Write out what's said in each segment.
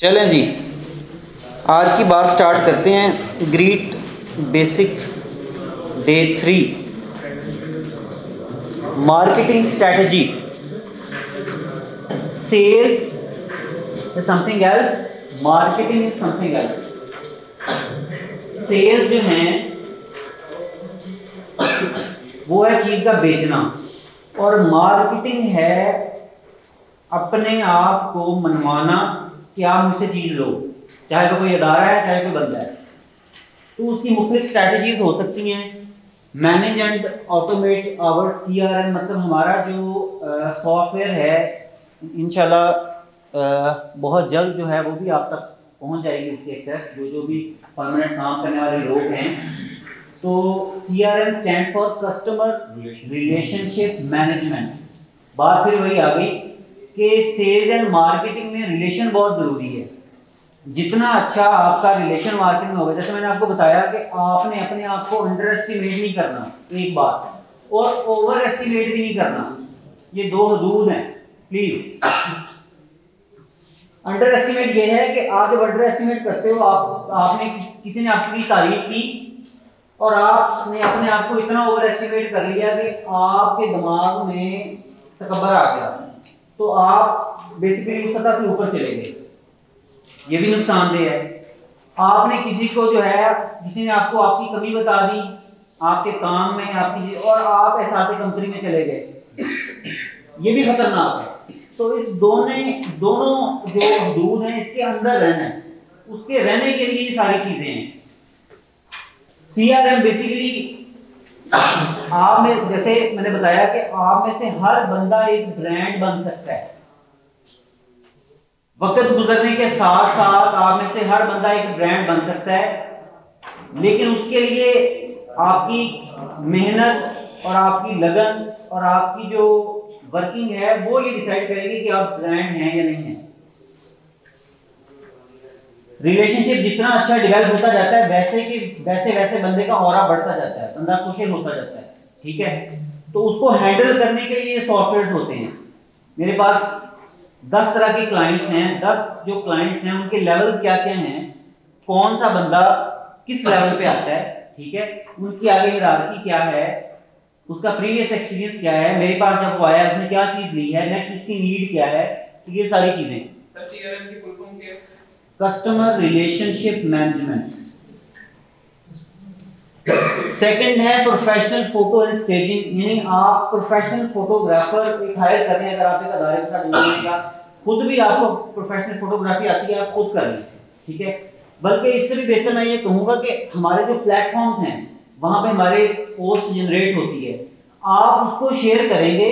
चलें जी, आज की बात स्टार्ट करते हैं। Great basic day 3, marketing strategy. Sales is something else, marketing is something else. Sales जो है वो है चीज का बेचना, और मार्केटिंग है अपने आप को मनवाना कि आप मुझसे चीज लो, चाहे वो कोई अदारा है चाहे कोई बंदा है। तो उसकी मुख्तलिफ स्ट्रैटेजीज हो सकती हैं। Manage and automate our CRM, मतलब हमारा जो सॉफ्टवेयर है, इंशाल्लाह बहुत जल्द जो है वो भी आप तक पहुंच जाएगी उसकी एक्सेस, जो भी परमानेंट काम करने वाले लोग हैं। तो CRM stand for customer relationship management. बात फिर वही आ गई कि सेल्स एंड मार्केटिंग में रिलेशन बहुत ज़रूरी है। जितना अच्छा आपका रिलेशन मार्केट में होगा, जैसे मैंने आपको बताया कि आपने अपने आप को अंडर एस्टिमेट नहीं करना, एक बात, और ओवर एस्टिमेट भी नहीं करना। ये दो हदूद हैं, प्लीज। अंडर एस्टिमेट ये है कि आप जब अंडर एस्टिमेट करते हो, आपने किसी ने आपकी तारीफ की और आपने अपने आप को इतना ओवर एस्टिमेट कर लिया कि आपके दिमाग में तकब्बर आ गया, तो आप बेसिकली उस सतह से ऊपर चले गए। ये भी नुकसानदेह है। आपने किसी को जो है, किसी ने आपको आपकी कमी बता दी आपके काम में, आपकी, और आप एहसास कंपनी में चले गए, ये भी खतरनाक है। तो इस दोनों जो हदूद हैं, इसके अंदर रहना है, उसके रहने के लिए ये सारी चीजें हैं। CRM बेसिकली आप में, जैसे मैंने बताया कि आप में से हर बंदा एक ब्रांड बन सकता है। वक्त गुजरने के साथ साथ आप में से हर बंदा एक ब्रांड बन सकता है, लेकिन उसके लिए आपकी मेहनत और आपकी लगन और आपकी जो वर्किंग है वो ये डिसाइड करेगी कि आप ब्रांड हैं या नहीं है। रिलेशनशिप जितना अच्छा डेवलप होता जाता है, वैसे बंदे का ऑरा बढ़ता जाता है, बंदा सोशल होता जाता है, ठीक है। तो उसको हैंडल करने के लिए सॉफ्टवेयर होते हैं। मेरे पास 10 तरह के क्लाइंट्स हैं। 10 जो क्लाइंट्स हैं उनके लेवल्स क्या क्या हैं, कौन सा बंदा किस लेवल पे आता है, ठीक है, उनकी आगे हिरार्की क्या है, उसका प्रीवियस एक्सपीरियंस क्या है, मेरे पास जब वो आया उसने क्या चीज ली है, नेक्स्ट उसकी नीड क्या है, तो ये सारी चीजें। सर CRM की फुल फॉर्म क्या है? Customer relationship management. सेकंड है प्रोफेशनल फोटो एंड स्टेजिंग, यानी आप प्रोफेशनल फोटोग्राफर एक हायर कर रहे हैं। अगर आप एक अदारे के साथ जुड़े या खुद भी आपको प्रोफेशनल फोटोग्राफी आती है, आप खुद कर लें, ठीक है। बल्कि इससे भी बेहतर मैं ये कहूंगा कि हमारे जो प्लेटफॉर्म्स हैं वहां पे हमारे पोस्ट जनरेट होती है, आप उसको शेयर करेंगे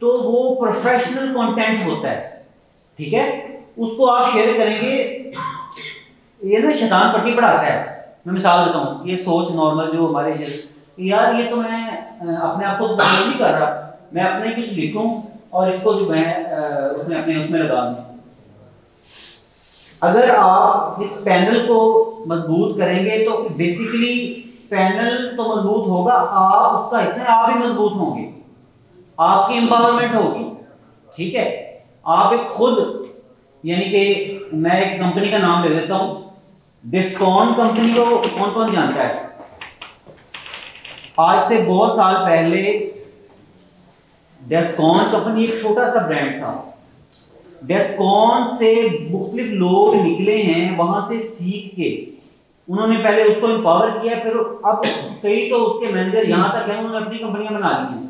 तो वो प्रोफेशनल कंटेंट होता है, ठीक है। उसको आप शेयर करेंगे, ये ना शैतान पट्टी पढ़ाता है। मैं मिसाल देता हूँ, ये सोच नॉर्मल जो हमारे यार, ये तो मैं अपने आप को तो नहीं कर रहा, मैं अपने कुछ लिखूं और इसको जो मैं उसमें लगा दूं। अगर आप इस पैनल को मजबूत करेंगे तो बेसिकली पैनल तो मजबूत होगा, आप उसका हिस्सा, आप भी मजबूत होंगे, आपकी एम्पावरमेंट होगी, ठीक है। आप एक खुद, यानी कि मैं एक कंपनी का नाम ले लेता हूं, डिस्काउंट कंपनी को कौन कौन जानता है? आज से बहुत साल पहले डिस्काउंट कंपनी एक छोटा सा ब्रांड था। डिस्काउंट से मुख्तलिफ लोग निकले हैं, वहां से सीख के उन्होंने पहले उसको एम्पावर किया, फिर अब कई तो उसके मैनेजर यहां तक हैं, उन्होंने अपनी कंपनियां बना ली हैं,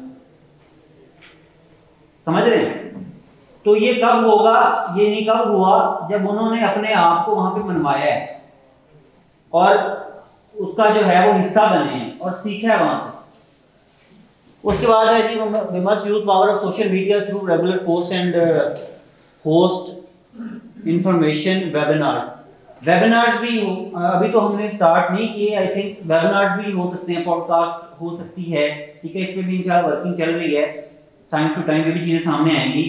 समझ रहे हैं। तो ये कब होगा? ये नहीं कब हुआ, जब उन्होंने अपने आप को वहां पे मनवाया है और उसका जो है वो हिस्सा बने हैं और सीखा है वहां से। उसके बाद है जी, we must use power of social media through regular post and host information webinars. Webinars भी हो, अभी तो हमने स्टार्ट नहीं किए, आई थिंक वेबिनार्स भी हो सकते हैं, पॉडकास्ट हो सकती है, ठीक है। इस पर भी इंशाल्लाह वर्किंग चल रही है, टाइम टू टाइम ये भी चीजें सामने आएंगी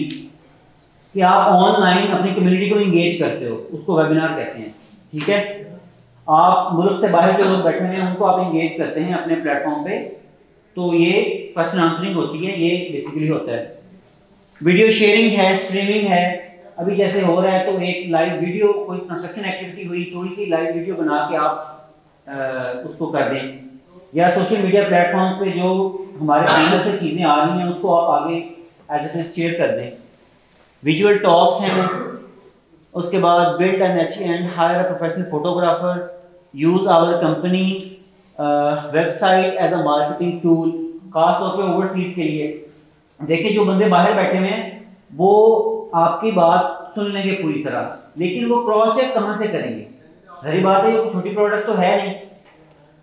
कि आप ऑनलाइन अपनी कम्युनिटी को एंगेज करते हो, उसको वेबिनार कहते हैं, ठीक है। आप मुल्क से बाहर जो लोग बैठे हैं उनको आप एंगेज करते हैं अपने प्लेटफॉर्म पे, तो ये क्वेश्चन आंसरिंग होती है, ये बेसिकली होता है। वीडियो शेयरिंग है, स्ट्रीमिंग है, अभी जैसे हो रहा है तो एक लाइव वीडियो, कोई कंस्ट्रक्शन एक्टिविटी हुई, थोड़ी सी लाइव वीडियो बना के आप उसको कर दें, या सोशल मीडिया प्लेटफॉर्म पे जो हमारे चैनल से चीज़ें आ रही हैं उसको आप आगे एज ए शेयर कर दें। विजुअल टॉक्स हैं, उसके बाद build an and hire a professional photographer, use our company website as a marketing tool, खास तौर पे ओवरसीज के लिए। देखिए जो बंदे बाहर बैठे हुए हैं वो आपकी बात सुन लेंगे पूरी तरह, लेकिन वो क्रॉस चेक कहाँ से करेंगे? हरी बात है, ये छोटी प्रोडक्ट तो है नहीं,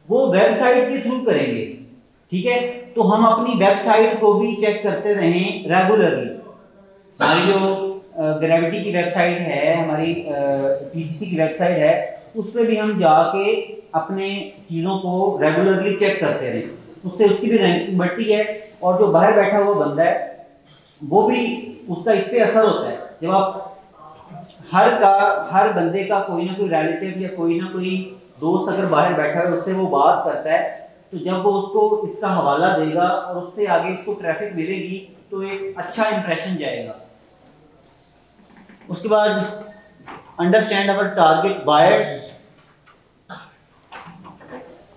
वो वेबसाइट के थ्रू करेंगे। ठीक है, तो हम अपनी वेबसाइट को भी चेक करते रहें रेगुलरली। हमारी जो ग्रेविटी की वेबसाइट है, हमारी पीजीसी की वेबसाइट है, उस पर भी हम जाके अपने चीज़ों को रेगुलरली चेक करते रहें, उससे उसकी भी रैंकिंग बढ़ती है। और जो बाहर बैठा हुआ बंदा है वो भी, उसका इस पे असर होता है। जब आप हर बंदे का कोई ना कोई रिलेटिव या कोई ना कोई दोस्त अगर बाहर बैठा है, उससे वो बात करता है, तो जब वो उसको इसका हवाला देगा और उससे आगे उसको ट्रैफिक मिलेगी तो एक अच्छा इंप्रेशन जाएगा। उसके बाद अंडरस्टैंड अवर टारगेट बायर्स।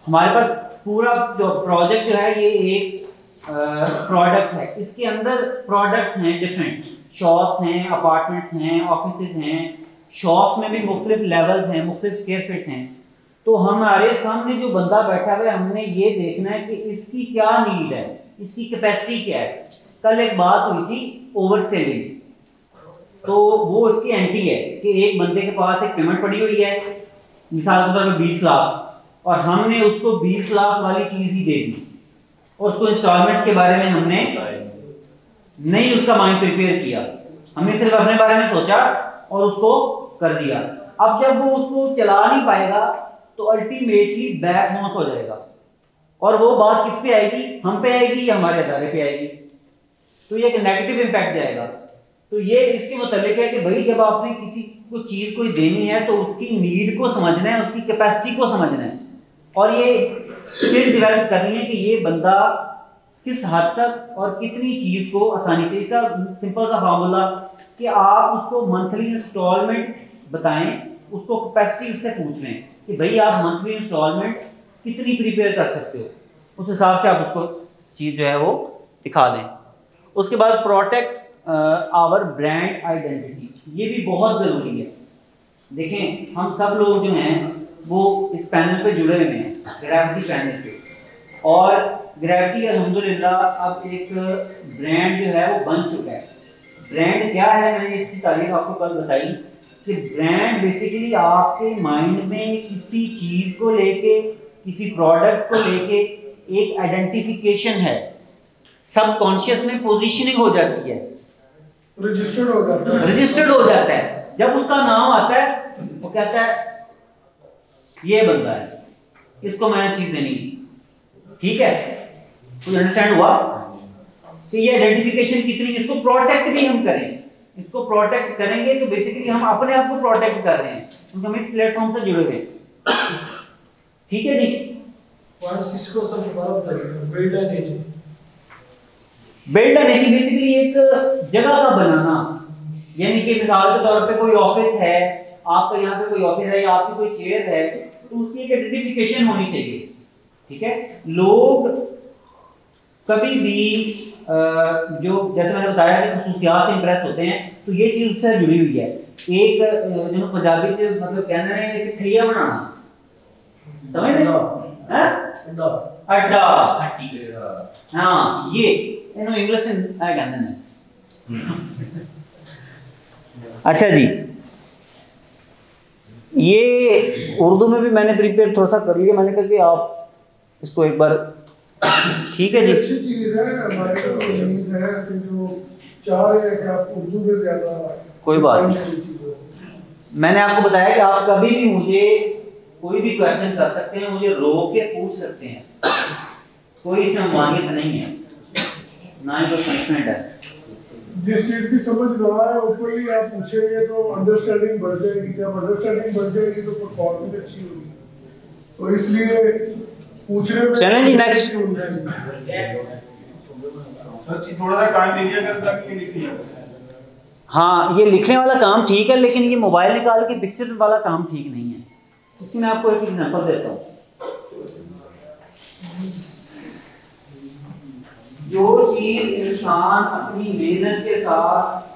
हमारे पास पूरा जो प्रोजेक्ट जो है ये एक प्रोडक्ट है, इसके अंदर प्रोडक्ट्स हैं डिफरेंट, शॉप्स हैं, अपार्टमेंट्स हैं, ऑफिसेज हैं। शॉप्स में भी मुख्तलिफ लेवल्स हैं, मुख्तलिफ स्क्वायर फीट्स हैं। तो हमारे सामने जो बंदा बैठा हुआ है, हमने ये देखना है कि इसकी क्या नीड है, इसकी कैपेसिटी क्या है। कल एक बात हुई थी ओवर सेलिंग, तो वो इसकी एंटी है कि एक बंदे के पास एक पेमेंट पड़ी हुई है, मिसाल के तौर पर 20 लाख, और हमने उसको 20 लाख वाली चीज ही दे दी, और उसको इंस्टॉलमेंट्स के बारे में हमने नहीं उसका माइंड प्रिपेयर किया, हमने सिर्फ अपने बारे में सोचा और उसको कर दिया। अब जब वो उसको चला नहीं पाएगा तो अल्टीमेटली बैक बाउंस हो जाएगा, और वो बात किस पे आएगी? हम पे आएगी या हमारे अदारे पे आएगी? तो ये एक नेगेटिव इम्पैक्ट जाएगा। तो ये इसके मुताबिक है कि भाई जब आपने किसी को चीज कोई देनी है तो उसकी नीड को समझना है, उसकी कैपेसिटी को समझना है, और ये स्किल डेवलप करनी है कि ये बंदा किस हद तक और कितनी चीज को आसानी से। इसका सिंपल सा फार्मूला कि आप उसको मंथली इंस्टॉलमेंट बताएं, उसको कैपेसिटी उससे पूछ लें कि भाई आप मंथली इंस्टॉलमेंट कितनी प्रिपेयर कर सकते हो, उस हिसाब से आप उसको चीज जो है वो दिखा दें। उसके बाद प्रोटेक्ट आवर ब्रांड आइडेंटिटी, ये भी बहुत जरूरी है। देखें हम सब लोग जो हैं वो इस पैनल पे जुड़े हुए हैं, ग्रेविटी पैनल पे, और ग्रेविटी अल्हम्दुलिल्लाह अब एक ब्रांड जो है वो बन चुका है। ब्रांड क्या है, मैंने इसकी तारीफ आपको कल बताई कि ब्रांड बेसिकली आपके माइंड में किसी चीज को लेके, किसी प्रोडक्ट को लेके एक आइडेंटिफिकेशन है, सबकॉन्शियस में पोजीशनिंग हो जाती है, रजिस्टर्ड हो जाता है। जब उसका नाम आता है वो कहता है ये बंदा है, इसको मैंने चीज देनी। ठीक है, तो अंडरस्टैंड हुआ कि ये आइडेंटिफिकेशन कितनी, इसको प्रोटेक्ट भी हम करें, इसको प्रोटेक्ट करेंगे तो बेसिकली हम अपने आप को प्रोटेक्ट कर रहे हैं, क्योंकि हम इस प्लेटफॉर्म से जुड़े हुए हैं। ठीक है जी, इसको सब बिल्ड एनर्जी बेसिकली एक जगह का बनाना, यानी कि मिसाल के तौर पे कोई ऑफिस है, आपका यहाँ पे कोई ऑफिस है या आपकी कोई चेयर है, तो उसकी एक आइडेंटिफिकेशन होनी चाहिए। ठीक है, लोग कभी भी जो जैसे मैंने बताया कि खुसूसियात से इंप्रेस होते हैं, तो ये चीज उससे जुड़ी हुई है। एक जो पंजाबी से मतलब कहना है कि ठैया बनाना, समझ रहे हो? अड्डा, हाँ, ये इन्होंने इंग्लिश में कहते हैं। अच्छा जी, ये उर्दू में भी मैंने प्रिपेयर थोड़ा सा कर लिया, मैंने कहा कि आप इसको एक बार। ठीक है जी, अच्छी चीज है, हमारे जो चाह रहे हैं कि आप उर्दू में ज्यादा, कोई बात नहीं। मैंने आपको बताया कि आप कभी भी मुझे कोई भी क्वेश्चन कर सकते हैं, मुझे रोक के पूछ सकते हैं, कोई इसमें मानियत नहीं है, ना ही कोई पनिशमेंट है। जिस चीज की समझ ना आए ओपनली आप पूछेंगे तो अंडरस्टैंडिंग बढ़ जाएगी, जब अंडरस्टैंडिंग बढ़ जाएगी तो परफॉर्मेंस अच्छी होगी, तो इसलिए पूछने में। चलें जी नेक्स्ट। थोड़ा सा टाइम दीजिए अगर तक ये लिख लिया। हाँ, ये लिखने वाला काम ठीक है, लेकिन ये मोबाइल निकाल के पिक्चर वाला काम ठीक नहीं है। इसकी मैं आपको एक एग्जांपल देता हूँ। जो चीज इंसान अपनी मेहनत के साथ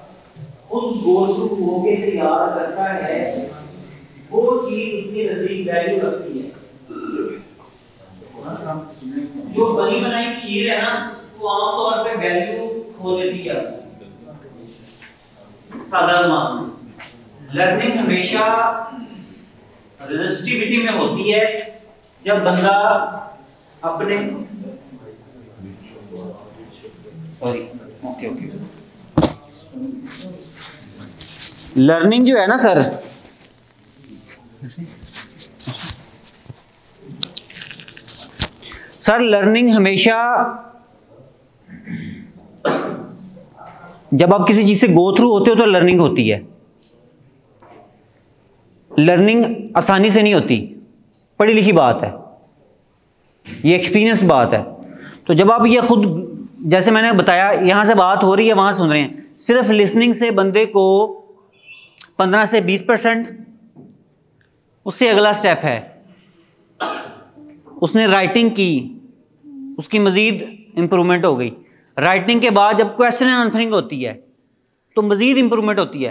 खुद गोश्त होके तैयार करता है, वो चीज उसके नजदीक वैल्यू रखती है। जो बनी बनाई खीर है ना, वो आमतौर पे वैल्यू खो देती है। सादा मान लर्निंग हमेशा रेजिस्टिविटी में होती है, जब बंदा अपने लर्निंग जो है ना सर, लर्निंग हमेशा जब आप किसी चीज से गो थ्रू होते हो तो लर्निंग होती है। लर्निंग आसानी से नहीं होती, पढ़ी लिखी बात है, ये एक्सपीरियंस बात है। तो जब आप ये खुद, जैसे मैंने बताया, यहां से बात हो रही है, वहां सुन रहे हैं, सिर्फ लिसनिंग से बंदे को 15 से 20%, उससे अगला स्टेप है उसने राइटिंग की, उसकी मजीद इंप्रूवमेंट हो गई। राइटिंग के बाद जब क्वेश्चन आंसरिंग होती है तो मजीद इंप्रूवमेंट होती है।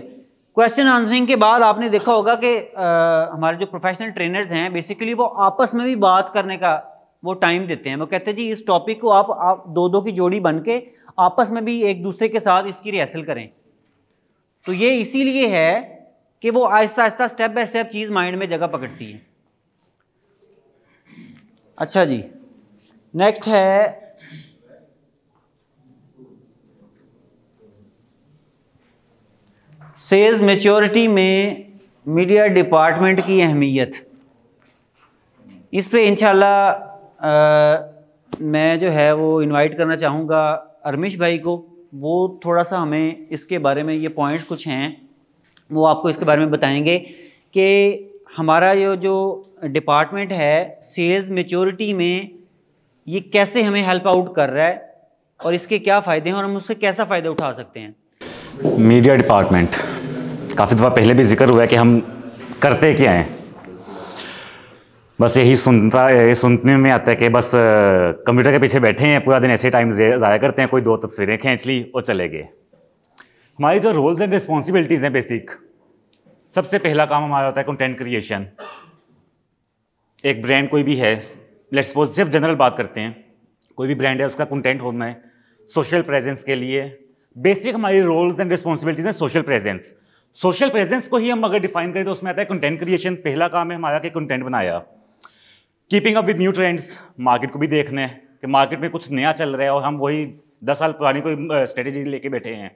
क्वेश्चन आंसरिंग के बाद आपने देखा होगा कि हमारे जो प्रोफेशनल ट्रेनर्स हैं, बेसिकली वो आपस में भी बात करने का वो टाइम देते हैं। वो कहते हैं जी इस टॉपिक को आप दो की जोड़ी बन के आपस में भी एक दूसरे के साथ इसकी रिहर्सल करें। तो ये इसीलिए है कि वो Aahista Aahista step by step cheese mind में जगह पकड़ती है। अच्छा जी, नेक्स्ट है सेल्स मैच्योरिटी में मीडिया डिपार्टमेंट की अहमियत। इस पे इंशाल्लाह मैं जो है वो इनवाइट करना चाहूँगा अरमिश भाई को। वो थोड़ा सा हमें इसके बारे में, ये पॉइंट्स कुछ हैं वो आपको इसके बारे में बताएंगे कि हमारा ये जो डिपार्टमेंट है सेल्स मैच्योरिटी में, ये कैसे हमें हेल्प आउट कर रहा है और इसके क्या फ़ायदे हैं और हम उससे कैसा फ़ायदा उठा सकते हैं। मीडिया डिपार्टमेंट, काफ़ी दफ़ा पहले भी जिक्र हुआ है कि हम करते क्या हैं। बस यही सुनने में आता है कि बस कंप्यूटर के पीछे बैठे हैं, पूरा दिन ऐसे टाइम ज़ाया करते हैं, कोई 2 तस्वीरें खींच ली और चले गए। हमारी जो रोल्स एंड रिस्पॉन्सिबिलिटीज़ हैं बेसिक, सबसे पहला काम हमारा होता है कंटेंट क्रिएशन। एक ब्रांड कोई भी है, लेट्स सपोज सिर्फ जनरल बात करते हैं, कोई भी ब्रांड है, उसका कंटेंट होना है सोशल प्रेजेंस के लिए। बेसिक हमारी रोल्स एंड रिस्पॉन्सिबिलिटीज़ हैं सोशल प्रेजेंस। सोशल प्रेजेंस को ही हम अगर डिफाइन करें तो उसमें आता है कंटेंट क्रिएशन। पहला काम है हमारा कि कंटेंट बनाया। Keeping up with new trends, market को भी देखना है कि मार्केट में कुछ नया चल रहा है और हम वही 10 साल पुरानी कोई स्ट्रेटेजी लेके बैठे हैं,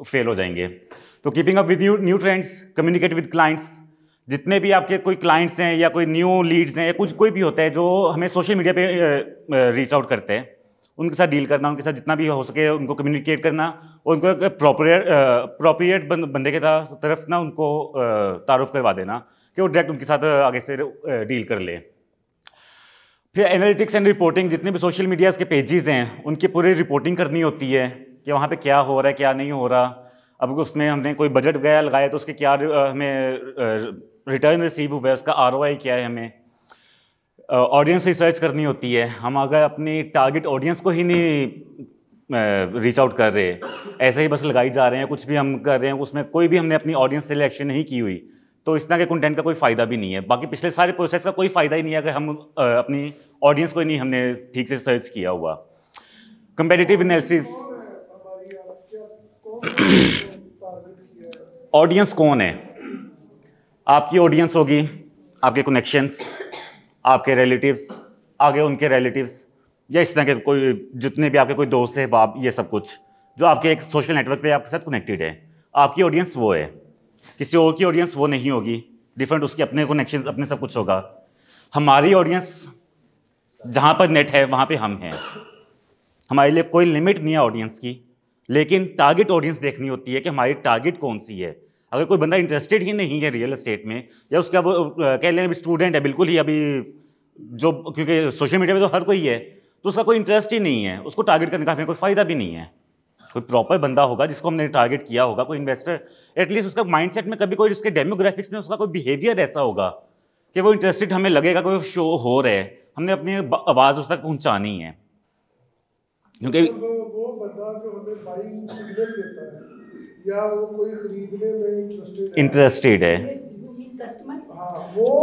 फेल हो जाएंगे। तो keeping up with new trends, communicate with clients. जितने भी आपके कोई क्लाइंट्स हैं या कोई न्यू लीड्स हैं या कुछ कोई भी होता है जो हमें सोशल मीडिया पे रीच आउट करते हैं, उनके साथ डील करना, उनके साथ जितना भी हो सके उनको कम्युनिकेट करना और उनको एक प्रोप्रिएट बंदे के तरफ ना उनको तारुफ करवा देना कि वो डायरेक्ट उनके साथ आगे से डील कर ले। फिर एनालिटिक्स एंड रिपोर्टिंग, जितने भी सोशल मीडियाज़ के पेजेस हैं उनकी पूरी रिपोर्टिंग करनी होती है कि वहाँ पे क्या हो रहा है क्या नहीं हो रहा। अब उसमें हमने कोई बजट वगैरह लगाया तो उसके क्या हमें रिटर्न रिसीव हुआ है, उसका ROI क्या है। हमें ऑडियंस रिसर्च करनी होती है। हम अगर अपनी टारगेट ऑडियंस को ही नहीं रीच आउट कर रहे, ऐसे ही बस लगाई जा रहे हैं, कुछ भी हम कर रहे हैं, उसमें कोई भी हमने अपनी ऑडियंस सिलेक्शन नहीं की हुई, तो इस तरह के कंटेंट का कोई फ़ायदा भी नहीं है। बाकी पिछले सारे प्रोसेस का कोई फ़ायदा ही नहीं है अगर हम अपनी ऑडियंस को ही नहीं हमने ठीक से सर्च किया हुआ। कंपेटिटिव एनालिसिस, ऑडियंस कौन है? आपकी ऑडियंस होगी आपके कनेक्शंस, आपके रिलेटिव्स, आगे उनके रिलेटिव्स, या इस तरह के कोई जितने भी आपके कोई दोस्त है, बाप, ये सब कुछ जो आपके एक सोशल नेटवर्क पे आपके साथ कनेक्टेड है, आपकी ऑडियंस वो है। किसी और की ऑडियंस वो नहीं होगी, डिफरेंट उसके अपने कनेक्शन, अपने सब कुछ होगा। हमारी ऑडियंस जहाँ पर नेट है वहाँ पे हम हैं। हमारे लिए कोई लिमिट नहीं है ऑडियंस की, लेकिन टारगेट ऑडियंस देखनी होती है कि हमारी टारगेट कौन सी है। अगर कोई बंदा इंटरेस्टेड ही नहीं है रियल एस्टेट में, या उसका वो कह लें अभी स्टूडेंट है बिल्कुल ही अभी, जो क्योंकि सोशल मीडिया पे तो हर कोई है, तो उसका कोई इंटरेस्ट ही नहीं है, उसको टारगेट करने का हमें कोई फ़ायदा भी नहीं है। कोई प्रॉपर बंदा होगा जिसको हमने टारगेट किया होगा, कोई इन्वेस्टर, एटलीस्ट उसका माइंडसेट में कभी कोई उसके डेमोग्राफिक्स में उसका कोई बिहेवियर ऐसा होगा कि वो इंटरेस्टेड, हमें लगेगा कोई शो हो रहा है, हमने अपनी आवाज़ उस तक पहुंचानी है। क्योंकि वो बंदा जो हमें बाइंग सिग्नल देता है या वो कोई खरीदने में इंटरेस्टेड है,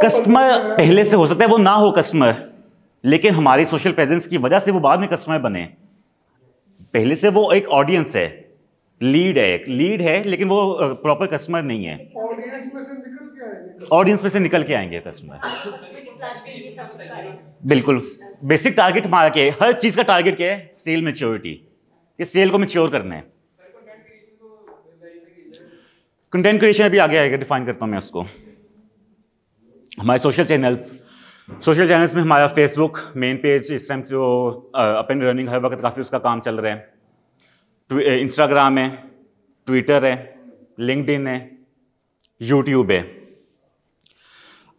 कस्टमर पहले से हो सकता है वो ना हो कस्टमर, लेकिन हमारी सोशल प्रेजेंस की वजह से वो बाद में कस्टमर बने। पहले से वो एक ऑडियंस है, लीड है लेकिन वो प्रॉपर कस्टमर नहीं है। ऑडियंस में से निकल के आएंगे कस्टमर। बिल्कुल, बेसिक टारगेट हमारा क्या है, हर चीज का टारगेट क्या है, सेल मैच्योरिटी, कि सेल को मैच्योर करना है। कंटेंट क्रिएशन अभी आगे आएगा, डिफाइन करता हूं मैं उसको। हमारे सोशल चैनल्स में हमारा फेसबुक मेन पेज इस टाइम जो अप एंड रनिंग, हर वक्त काफ़ी उसका काम चल रहा है। इंस्टाग्राम है, ट्विटर है, लिंक्डइन है, यूट्यूब है।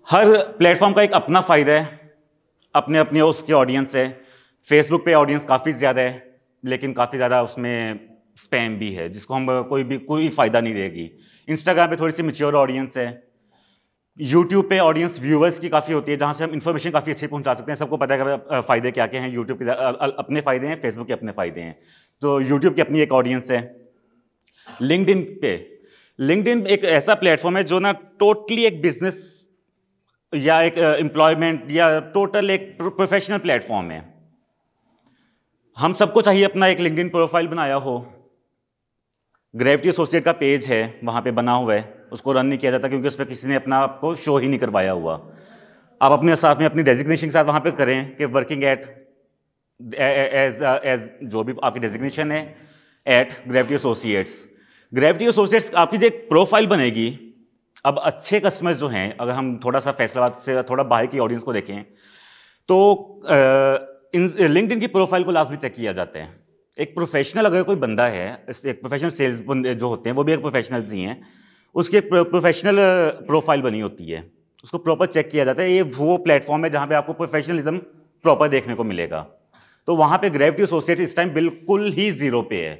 हर प्लेटफॉर्म का एक अपना फ़ायदा है, अपने अपने उसकी ऑडियंस है। फेसबुक पे ऑडियंस काफ़ी ज़्यादा है, लेकिन काफ़ी ज़्यादा उसमें स्पैम भी है जिसको हम कोई फ़ायदा नहीं देगी। इंस्टाग्राम पे थोड़ी सी मैच्योर ऑडियंस है। यूट्यूब पे ऑडियंस व्यूवर्स की काफ़ी होती है, जहाँ से हम इन्फॉर्मेशन काफ़ी अच्छी पहुँचा सकते हैं। सबको पता है कि फ़ायदे क्या क्या हैं। यूट्यूब के अपने फ़ायदे हैं, फेसबुक के अपने फ़ायदे हैं, तो यूट्यूब की अपनी एक ऑडियंस है। लिंक्डइन एक ऐसा प्लेटफॉर्म है जो ना टोटली एक बिजनेस या एक एम्प्लॉयमेंट या टोटल एक प्रोफेशनल प्लेटफॉर्म है। हम सबको चाहिए अपना एक लिंक्डइन प्रोफाइल बनाया हो। ग्रेविटी एसोसिएट का पेज है, वहाँ पे बना हुआ है, उसको रन नहीं किया जाता क्योंकि उस पर किसी ने अपना आपको शो ही नहीं करवाया हुआ। आप अपने साथ में अपनी डेजिग्नेशन के साथ वहाँ पे करें कि वर्किंग एट एज जो भी आपकी डेजिग्नेशन है एट ग्रेविटी एसोसिएट्स आपकी जो एक प्रोफाइल बनेगी। अब अच्छे कस्टमर्स जो हैं, अगर हम थोड़ा सा फैसलाबाद से थोड़ा बाहर की ऑडियंस को देखें तो लिंक्डइन की प्रोफाइल को लाजमी चेक किया जाता है। एक प्रोफेशनल अगर कोई बंदा है, एक प्रोफेशनल सेल्स बंदे जो होते हैं वो भी एक प्रोफेशनल्स ही हैं, उसकी एक प्रोफेशनल प्रोफाइल बनी होती है, उसको प्रॉपर चेक किया जाता है। ये वो प्लेटफॉर्म है जहाँ पे आपको प्रोफेशनलिज्म प्रॉपर देखने को मिलेगा। तो वहाँ पे ग्रेविटी एसोसिएट्स इस टाइम बिल्कुल ही जीरो पे है,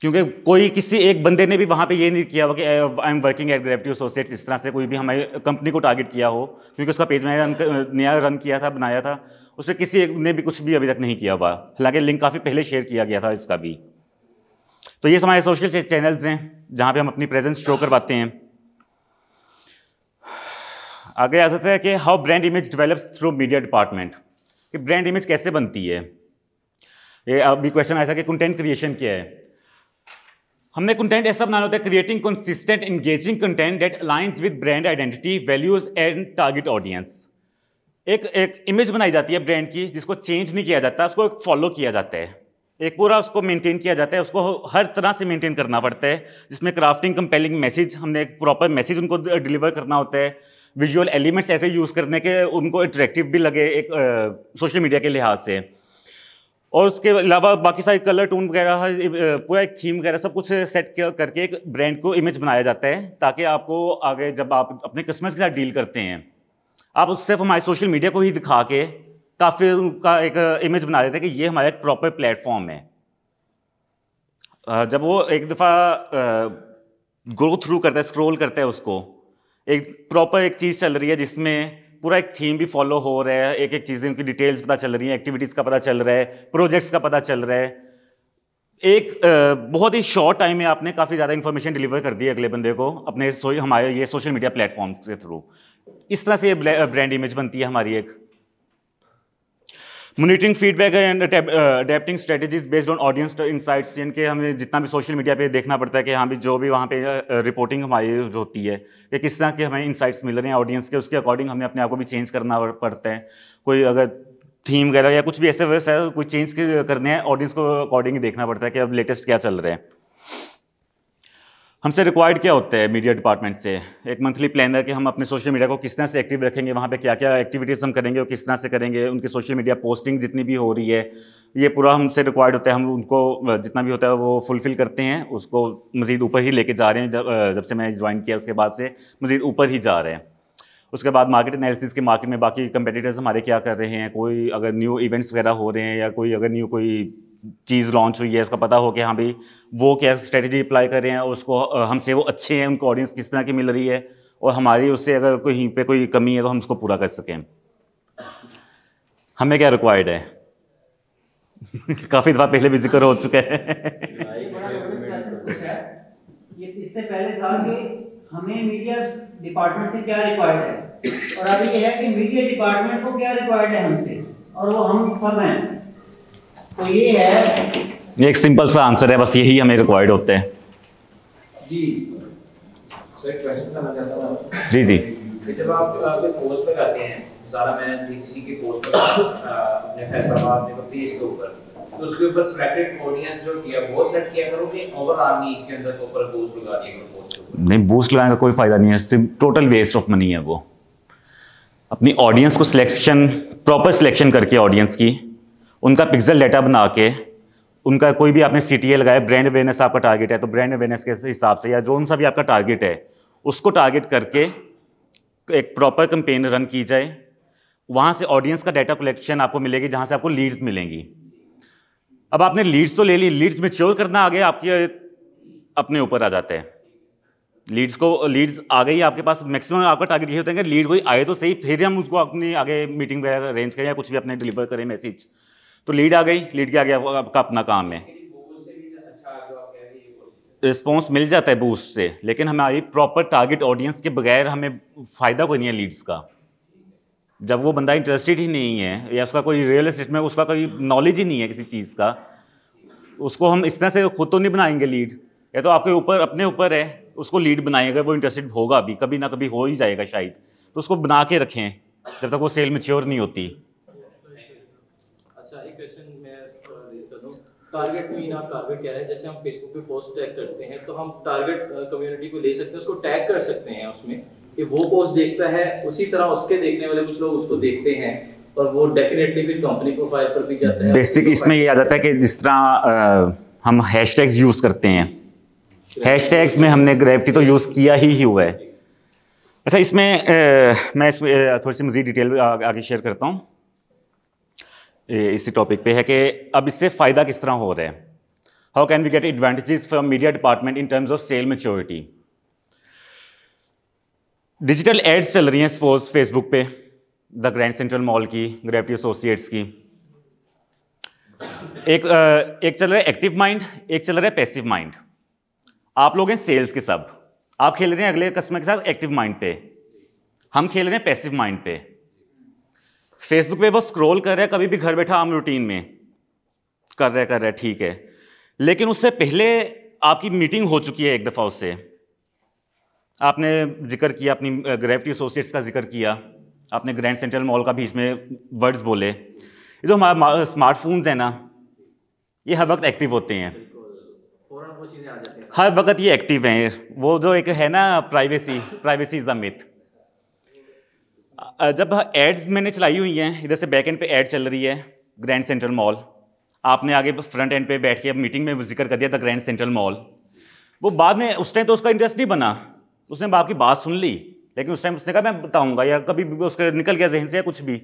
क्योंकि कोई किसी एक बंदे ने भी वहाँ पे ये नहीं किया हुआ कि I am working at gravity associates, इस तरह से कोई भी हमारी कंपनी को टारगेट किया हो। क्योंकि उसका पेज मैंने नया रन किया था, बनाया था, उस पर किसी एक ने भी कुछ भी अभी तक नहीं किया हुआ। हालांकि लिंक काफ़ी पहले शेयर किया गया था इसका भी। तो ये हमारे सोशल चैनल्स हैं जहाँ पे हम अपनी प्रेजेंस शो करवाते हैं। आगे आ सकता है कि how brand image develops through media department, कि ब्रांड इमेज कैसे बनती है। ये अभी क्वेश्चन आया था कि कंटेंट क्रिएशन क्या है। हमने कंटेंट ऐसा बनाना होता है, creating consistent engaging content that aligns with brand identity, values and target audience. एक इमेज बनाई जाती है ब्रांड की, जिसको चेंज नहीं किया जाता, उसको फॉलो किया जाता है, एक पूरा उसको मेंटेन किया जाता है, उसको हर तरह से मेंटेन करना पड़ता है, जिसमें क्राफ्टिंग कंपेलिंग मैसेज, हमने एक प्रॉपर मैसेज उनको डिलीवर करना होता है। विजुअल एलिमेंट्स ऐसे यूज़ करने के उनको अट्रैक्टिव भी लगे एक सोशल मीडिया के लिहाज से। और उसके अलावा बाकी सारे कलर टोन वगैरह, पूरा एक थीम वगैरह सब कुछ सेट करके एक ब्रांड को इमेज बनाया जाता है, ताकि आपको आगे जब आप अपने कस्टमर्स के साथ डील करते हैं, आप उससे हमारे सोशल मीडिया को ही दिखा के काफ़ी उनका एक इमेज बना देते हैं कि ये हमारा एक प्रॉपर प्लेटफॉर्म है। जब वो एक दफ़ा गो थ्रू करता है, स्क्रॉल करता है, उसको एक प्रॉपर एक चीज़ चल रही है जिसमें पूरा एक थीम भी फॉलो हो रहा है, एक एक चीज़ें उनकी डिटेल्स पता चल रही हैं, एक्टिविटीज़ का पता चल रहा है, प्रोजेक्ट्स का पता चल रहा है। एक बहुत ही शॉर्ट टाइम में आपने काफ़ी ज़्यादा इन्फॉर्मेशन डिलीवर कर दी है अगले बंदे को अपने हमारे ये सोशल मीडिया प्लेटफॉर्म्स के थ्रू। इस तरह से ये ब्रांड इमेज बनती है हमारी एक। Monitoring feedback and adapting strategies based on audience insights, यानी कि हमें जितना भी सोशल मीडिया पे देखना पड़ता है कि हाँ भी जो भी वहाँ पे रिपोर्टिंग हमारी जो होती है कि किस तरह के हमें इनसाइट्स मिल रहे हैं ऑडियंस के, उसके अकॉर्डिंग हमें अपने आप को भी चेंज करना पड़ता है। कोई अगर थीम वगैरह या कुछ भी ऐसे वैसे कोई चेंज करने हैं, ऑडियंस को अकॉर्डिंग देखना पड़ता है कि अब लेटेस्ट क्या चल रहा है। हमसे रिक्वायर्ड क्या होता है मीडिया डिपार्टमेंट से, एक मंथली प्लान है कि हम अपने सोशल मीडिया को किस तरह से एक्टिव रखेंगे, वहाँ पे क्या क्या एक्टिविटीज़ हम करेंगे और किस तरह से करेंगे, उनकी सोशल मीडिया पोस्टिंग जितनी भी हो रही है ये पूरा हमसे रिक्वायर्ड होता है। हम उनको जितना भी होता है वो फुलफिल करते हैं, उसको मज़ीद ऊपर ही लेके जा रहे हैं। जब से मैं ज्वाइन किया उसके बाद से मज़ीद ऊपर ही जा रहे हैं। उसके बाद मार्केट एनालिसिस के मार्केट में बाकी कंपेटिटर्स हमारे क्या कर रहे हैं, कोई अगर न्यू इवेंट्स वगैरह हो रहे हैं या कोई अगर न्यू कोई चीज़ लॉन्च हुई है, उसका पता हो कि हाँ भाई वो क्या स्ट्रेटजी अप्लाई कर रहे हैं, उसको हमसे वो अच्छे हैं, उनको ऑडियंस किस तरह की मिल रही है, और हमारी उससे अगर कहीं पे कोई कमी है तो हम उसको पूरा कर सकें। हमें क्या रिक्वायर्ड है काफ़ी दफ़ा पहले भी जिक्र हो चुका है। ये इससे पहले था कि हमें मीडिया डिपार्टमेंट से क्या रिक्वायर्ड है, और अभी ये है कि मीडिया डिपार्टमेंट को क्या रिक्वायर्ड है हमसे, और वो हम सब हैं। तो ये है, ये एक सिंपल सा आंसर है, बस यही हमें रिक्वायर्ड होते हैं। जी सर क्वेश्चन करना चाहता हूँ। जी जी। कि जब आप कोई पोस्ट लगाते हैं, सारा मैंने किसी की पोस्ट पर अपने फैसलाबाद में पेज के ऊपर, तो उसके ऊपर सिलेक्टेड ऑडियंस जो किया वो सेलेक्ट किया करो कि ओवरऑल नहीं इसके अंदर ऊपर बूस्ट लगा दिया करो पोस्ट के ऊपर? नहीं, बूस्ट लगाने का कोई फ़ायदा नहीं है, टोटल वेस्ट ऑफ मनी है वो। अपनी ऑडियंस को सिलेक्शन, प्रॉपर सिलेक्शन करके ऑडियंस की, उनका पिक्सल डाटा बना के, उनका कोई भी आपने CTA लगाया, ब्रांड अवेयरनेस आपका टारगेट है तो ब्रांड अवेयरनेस के हिसाब से या जो सा भी आपका टारगेट है उसको टारगेट करके एक प्रॉपर कैंपेन रन की जाए। वहाँ से ऑडियंस का डाटा कलेक्शन आपको मिलेगी, जहाँ से आपको लीड्स मिलेंगी। अब आपने लीड्स तो ले ली, लीड्स मैच्योर करना आगे आपके अपने ऊपर आ जाता है। लीड्स आ गई आपके पास, मैक्सिमम आपका टारगेट ये होता है कि लीड कोई आए तो सही, फिर हम उसको अपनी आगे मीटिंग वगैरह अरेंज करें या कुछ भी अपने डिलीवर करें मैसेज। तो लीड आ गई, लीड के आगे आपका अपना काम है। रिस्पॉन्स मिल जाता है बूस्ट से, लेकिन हमारी प्रॉपर टारगेट ऑडियंस के बगैर हमें फ़ायदा कोई नहीं है लीड्स का। जब वो बंदा इंटरेस्टेड ही नहीं है या उसका कोई रियल एस्टेट में उसका कोई नॉलेज ही नहीं है किसी चीज़ का, उसको हम इस तरह से खुद तो नहीं बनाएंगे लीड, या तो आपके ऊपर अपने ऊपर है उसको लीड बनाएंगे, वो इंटरेस्टेड होगा भी, कभी ना कभी हो ही जाएगा शायद, तो उसको बना के रखें जब तक वो सेल मैच्योर नहीं होती। अच्छा, एक क्वेश्चन मैं रेज कर दूं। टारगेट मीन आप टारगेट क्या है? जैसे हम फेसबुक पे पोस्ट टैग करते हैं तो हम टारगेट कम्युनिटी को ले सकते हैं, उसको टैग कर सकते हैं उसमें कि वो पोस्ट देखता है, उसी तरह उसके देखने वाले कुछ लोग उसको देखते हैं और वो डेफिनेटली फिर कंपनी प्रोफाइल पर भी जाता है। बेसिक इसमें ये आ जाता है कि जिस तरह हम हैशटैग्स यूज़ करते हैं, हैशटैग्स में हमने ग्रेविटी तो यूज़ किया ही हुआ है। अच्छा, इसमें मैं इसमें थोड़ी सी मज़ीद डिटेल आगे शेयर करता हूँ। इसी टॉपिक पे है कि अब इससे फ़ायदा किस तरह हो रहा है। How can we get advantages from media department in terms of sale maturity. Digital ads चल रही हैं सपोज फेसबुक पे, द ग्रैंड सेंट्रल मॉल की, ग्रेविटी एसोसिएट्स की। एक चल रहा है एक्टिव माइंड, एक चल रहा है पैसिव माइंड। आप लोग हैं सेल्स के सब, आप खेल रहे हैं अगले कस्टमर के साथ एक्टिव माइंड पे, हम खेल रहे हैं पैसिव माइंड पे। फेसबुक पे वो स्क्रॉल कर रहा है, कभी भी घर बैठा आम रूटीन में कर रहा है, ठीक है, लेकिन उससे पहले आपकी मीटिंग हो चुकी है एक दफ़ा उससे, आपने जिक्र किया अपनी ग्रेविटी एसोसिएट्स का जिक्र किया, आपने ग्रैंड सेंट्रल मॉल का बीच में वर्ड्स बोले। ये जो हमारे स्मार्टफोन्स हैं ना, ये हर वक्त एक्टिव होते हैं, हर वक्त ये एक्टिव हैं। वो जो एक है ना प्राइवेसी इज अ मिथ। जब एड्स मैंने चलाई हुई हैं, इधर से बैक एंड पे ऐड चल रही है ग्रैंड सेंट्रल मॉल, आपने आगे फ्रंट एंड पे बैठ के मीटिंग में जिक्र कर दिया था ग्रैंड सेंट्रल मॉल। वो बाद में उस टाइम तो उसका इंटरेस्ट नहीं बना, उसने आपकी बात सुन ली, लेकिन उस टाइम उसने कहा मैं बताऊंगा, या कभी भी उसका निकल गया जहन से या कुछ भी।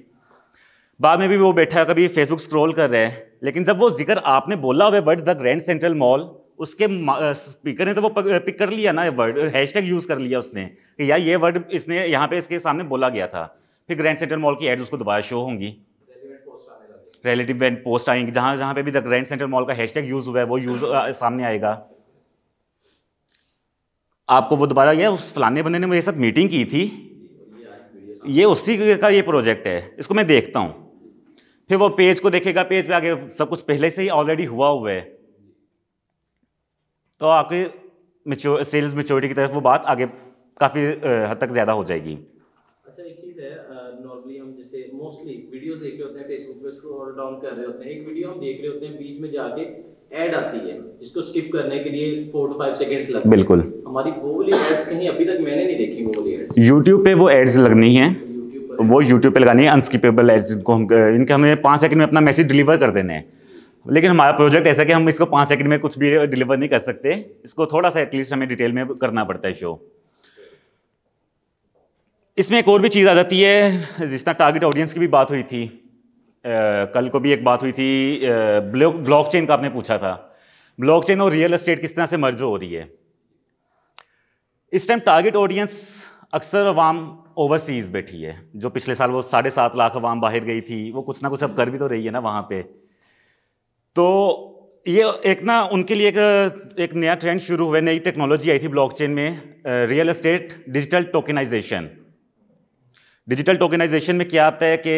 बाद में भी वो बैठा कभी फेसबुक स्क्रॉल कर रहा है, लेकिन जब वो जिक्र आपने बोला हुआ word the grand central mall, उसके स्पीकर ने तो वो पिक कर लिया ना वर्ड, हैशटैग यूज़ कर लिया उसने कि यार ये वर्ड इसने यहाँ पे इसके सामने बोला गया था। फिर ग्रैंड सेंट्रल मॉल की एड्स उसको दोबारा शो होंगी, रेलेटिव पोस्ट आएंगी, जहाँ जहाँ पे भी द ग्रैंड सेंट्रल मॉल का हैशटैग यूज़ हुआ है वो यूज़ सामने आएगा। आपको वो दोबारा ये उस फलाने बंदे ने मेरे साथ मीटिंग की थी, ये उसी का ये प्रोजेक्ट है, इसको मैं देखता हूँ। फिर वो पेज को देखेगा, पेज पे आगे सब कुछ पहले से ही ऑलरेडी हुआ है, तो आपके सेल्स मैच्योरिटी की तरफ वो बात आगे काफ़ी हद तक ज़्यादा हो जाएगी। अच्छा, एक चीज़ है, नॉर्मली हम जैसे मोस्टली वीडियोस देख रहे होते हैं फेसबुक पे, स्क्रॉल डाउन कर रहे होते हैं, एक वीडियो हम देख रहे होते हैं, बीच में जाके ऐड आती है जिसको स्किप करने के लिए 4 to 5 सेकंड्स लगते हैं। बिल्कुल, हमारी वो वाली एड्स कहीं अभी तक मैंने नहीं देखी, वो वाली एड्स यूट्यूब पे वो एड्स लगनी है, वो यूट्यूब पे लगानी है, अनस्किपेबल एड्स, जिनको हम इनके हमें 5 सेकंड में अपना मैसेज डिलीवर कर देने हैं। लेकिन हमारा प्रोजेक्ट ऐसा है कि हम इसको 5 सेकंड में कुछ भी डिलीवर नहीं कर सकते, इसको थोड़ा सा एटलीस्ट हमें डिटेल में करना पड़ता है शो। इसमें एक और भी चीज़ आ जाती है, जिस तरह टारगेट ऑडियंस की भी बात हुई थी, कल को भी एक बात हुई थी, ब्लॉकचेन का आपने पूछा था। ब्लॉकचेन और रियल एस्टेट किस तरह से मर्ज हो रही है। इस टाइम टारगेट ऑडियंस अक्सर अवाम ओवरसीज बैठी है, जो पिछले साल वो 7.5 लाख अवाम बाहर गई थी, वो कुछ ना कुछ अब कर भी तो रही है ना वहाँ पे। तो ये एक ना उनके लिए एक नया ट्रेंड शुरू हुआ, नई टेक्नोलॉजी आई थी ब्लॉकचेन में, real estate digital tokenization. Digital tokenization में क्या आता है कि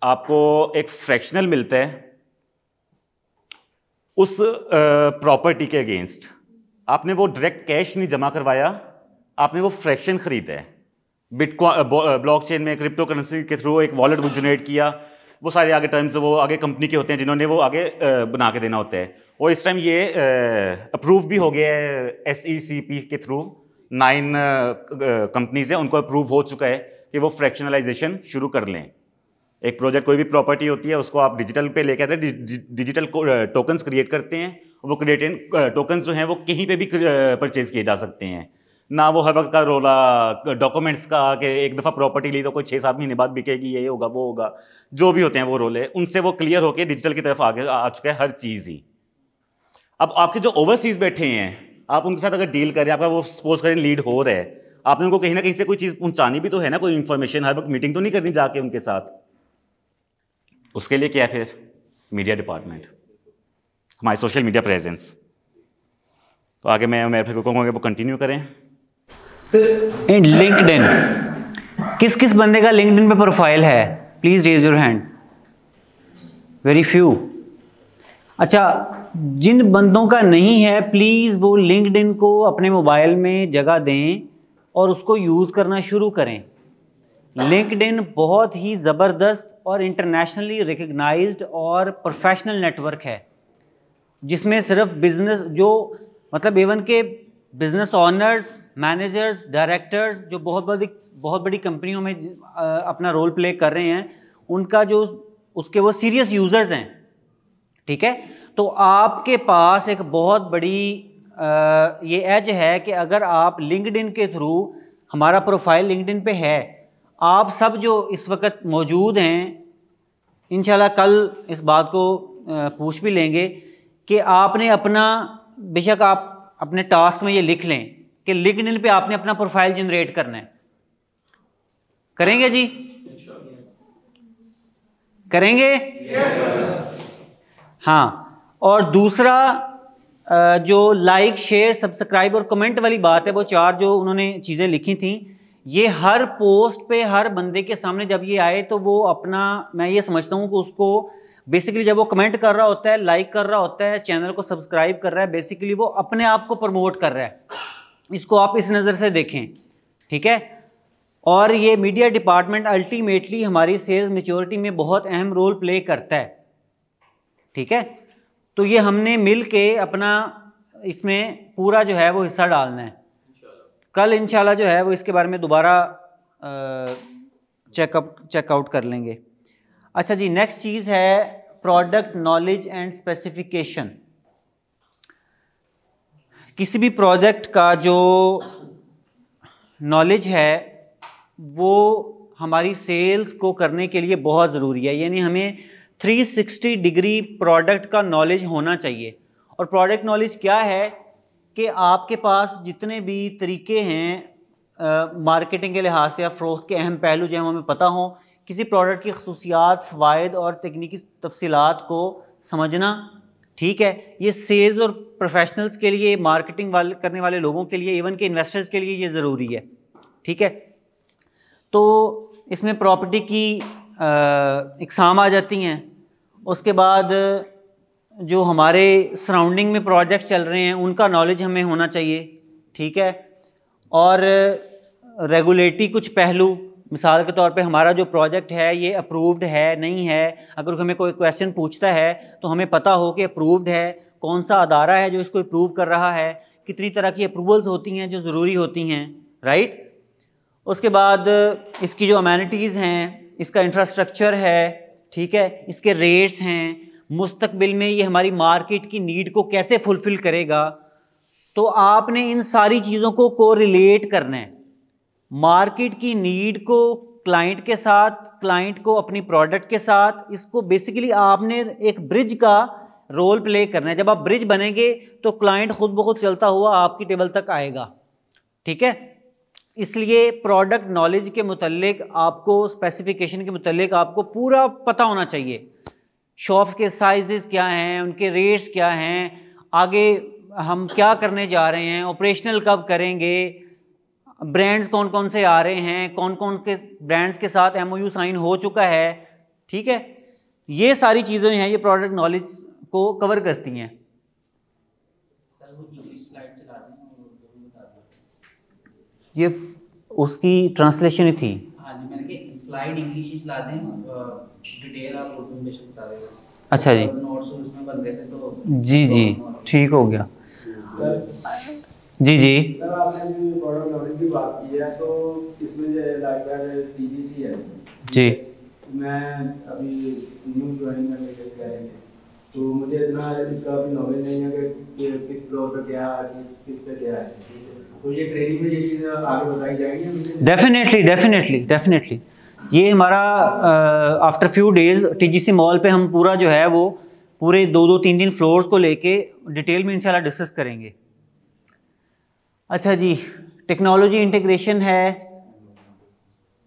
आपको एक फ्रैक्शनल मिलता है उस प्रॉपर्टी के अगेंस्ट। आपने वो डायरेक्ट कैश नहीं जमा करवाया, आपने वो फ्रैक्शन खरीदा है। ब्लॉकचेन में क्रिप्टो करेंसी के थ्रू एक वॉलेट जनरेट किया, वो सारे आगे टर्म्स वो आगे कंपनी के होते हैं जिन्होंने वो आगे बना के देना होता है। और इस टाइम ये अप्रूव भी हो गया है SECP के थ्रू। 9 कंपनीज हैं, उनको अप्रूव हो चुका है कि वो फ्रैक्शनलाइजेशन शुरू कर लें। एक प्रोजेक्ट कोई भी प्रॉपर्टी होती है उसको आप डिजिटल पे लेके आते हैं, डिजिटल टोकन्स क्रिएट करते हैं। वो क्रिएटेड टोकन्स जो हैं वो कहीं पे भी परचेज किए जा सकते हैं। ना वो हर वक्त का रोला डॉक्यूमेंट्स का कि एक दफ़ा प्रॉपर्टी ली तो कोई 6-7 महीने बाद बिकेगी, ये होगा वो होगा, जो भी होते हैं वो रोले, उनसे वो क्लियर होके डिजिटल की तरफ आगे आ चुका है हर चीज़ ही। अब आपके जो ओवरसीज बैठे हैं, आप उनके साथ अगर डील करें, आपका वो सपोज करें लीड हो रहा है, आपने उनको कहीं ना कहीं से कोई चीज़ पहुंचानी भी तो है ना, कोई इन्फॉर्मेशन। हर वक्त मीटिंग तो नहीं करनी जाके उनके साथ। उसके लिए क्या है फिर मीडिया डिपार्टमेंट, हमारी सोशल मीडिया प्रेजेंस। तो आगे मैं फिर कहूँगा वो कंटिन्यू करें। इन लिंक्डइन, किस किस बंदे का लिंक्डइन पे प्रोफाइल है? Please raise your hand. Very few. अच्छा, जिन बंदों का नहीं है प्लीज वो लिंक्डइन को अपने मोबाइल में जगह दें और उसको यूज करना शुरू करें। लिंक्डइन बहुत ही ज़बरदस्त और इंटरनेशनली रिकग्नाइज्ड और प्रोफेशनल नेटवर्क है, जिसमें सिर्फ बिजनेस जो मतलब इवन के बिजनेस ऑनर्स, मैनेजर्स, डायरेक्टर्स जो बहुत बड़ी कंपनियों में अपना रोल प्ले कर रहे हैं, उनका जो उसके वो सीरियस यूज़र्स हैं। ठीक है, तो आपके पास एक बहुत बड़ी ये एज है कि अगर आप लिंक्डइन के थ्रू, हमारा प्रोफाइल लिंक्डइन पे है, आप सब जो इस वक्त मौजूद हैं, इंशाल्लाह कल इस बात को पूछ भी लेंगे कि आपने अपना, बेशक आप अपने टास्क में ये लिख लें कि लिंक्डइन पे आपने अपना प्रोफाइल जनरेट करना है। करेंगे जी? करेंगे? हाँ। और दूसरा जो लाइक, शेयर, सब्सक्राइब और कमेंट वाली बात है, वो 4 जो उन्होंने चीज़ें लिखी थी, ये हर पोस्ट पे हर बंदे के सामने जब ये आए तो वो अपना, मैं ये समझता हूँ कि उसको बेसिकली जब वो कमेंट कर रहा होता है, लाइक कर रहा होता है, चैनल को सब्सक्राइब कर रहा है, बेसिकली वो अपने आप को प्रमोट कर रहा है। इसको आप इस नज़र से देखें। ठीक है, और ये मीडिया डिपार्टमेंट अल्टीमेटली हमारी सेल्स मैच्योरिटी में बहुत अहम रोल प्ले करता है। ठीक है, तो ये हमने मिल के अपना इसमें पूरा जो है वो हिस्सा डालना है। कल इंशाल्लाह जो है वो इसके बारे में दोबारा चेकआउट कर लेंगे। अच्छा जी, नेक्स्ट चीज़ है प्रोडक्ट नॉलेज एंड स्पेसिफिकेशन। किसी भी प्रोजेक्ट का जो नॉलेज है वो हमारी सेल्स को करने के लिए बहुत ज़रूरी है। यानी हमें 360 डिग्री प्रोडक्ट का नॉलेज होना चाहिए। और प्रोडक्ट नॉलेज क्या है कि आपके पास जितने भी तरीके हैं मार्केटिंग के लिहाज से या फ़रोख्त के अहम पहलू जो हैं हमें पता हों, किसी प्रोडक्ट की खसूसियात, फ़वाइद और तकनीकी तफसीलात को समझना। ठीक है, ये सेल्स और प्रोफेशनल्स के लिए, मार्केटिंग करने वाले लोगों के लिए, इवन के इन्वेस्टर्स के लिए ये ज़रूरी है। ठीक है, तो इसमें प्रॉपर्टी की इकसाम आ जाती हैं। उसके बाद जो हमारे सराउंडिंग में प्रोजेक्ट्स चल रहे हैं उनका नॉलेज हमें होना चाहिए। ठीक है, और रेगुलेटरी कुछ पहलू, मिसाल के तौर पे हमारा जो प्रोजेक्ट है ये अप्रूव्ड है नहीं है, अगर हमें कोई क्वेश्चन पूछता है तो हमें पता हो कि अप्रूव्ड है, कौन सा अदारा है जो इसको अप्रूव कर रहा है, कितनी तरह की अप्रूवल्स होती हैं जो ज़रूरी होती हैं, राइट। उसके बाद इसकी जो अमेनिटीज़ हैं, इसका इंफ्रास्ट्रक्चर है, ठीक है, इसके रेट्स हैं, मुस्तकबिल में ये हमारी मार्केट की नीड को कैसे फुलफ़िल करेगा। तो आपने इन सारी चीज़ों को कोरिलेट करना है। मार्केट की नीड को क्लाइंट के साथ, क्लाइंट को अपनी प्रोडक्ट के साथ, इसको बेसिकली आपने एक ब्रिज का रोल प्ले करना है। जब आप ब्रिज बनेंगे तो क्लाइंट खुद ब खुद चलता हुआ आपकी टेबल तक आएगा, ठीक है। इसलिए प्रोडक्ट नॉलेज के मुतल्लिक आपको, स्पेसिफिकेशन के मुतल्लिक आपको पूरा पता होना चाहिए। शॉप्स के साइजेस क्या हैं, उनके रेट्स क्या हैं, आगे हम क्या करने जा रहे हैं, ऑपरेशनल कब करेंगे, ब्रांड्स कौन कौन से आ रहे हैं, कौन कौन के ब्रांड्स के साथ MOU साइन हो चुका है, ठीक है। ये सारी चीज़ें हैं, ये प्रोडक्ट नॉलेज को कवर करती हैं। ये उसकी ट्रांसलेशन ही थी। हाँ जी, मैंने कि स्लाइड इंग्लिश चला दें, डिटेल आप उर्दू में बता दें। अच्छा जी, नोट्स उसमें बन गए थे तो जी जी ठीक हो गया। जी जी सर, आपने जो प्रोडक्ट नॉलेज की बात की है, तो इसमें जो लाइक TGC है जी, मैं अभी न्यू ज्वाइन करने के लिए आया, तो मुझे इतना इसका भी नॉलेज नहीं है कि किस फ्लोर पे क्या है, किस पे क्या है, तो ये ट्रेनिंग में ये चीज़ आगे बताई जाएगी मुझे। Definitely definitely definitely. ये हमारा after few days TGC mall पे हम पूरा जो है वो पूरे 2-3 फ्लोर्स को लेके डिटेल में इंशाल्लाह डिस्कस करेंगे। अच्छा जी, टेक्नोलॉजी इंटीग्रेशन है,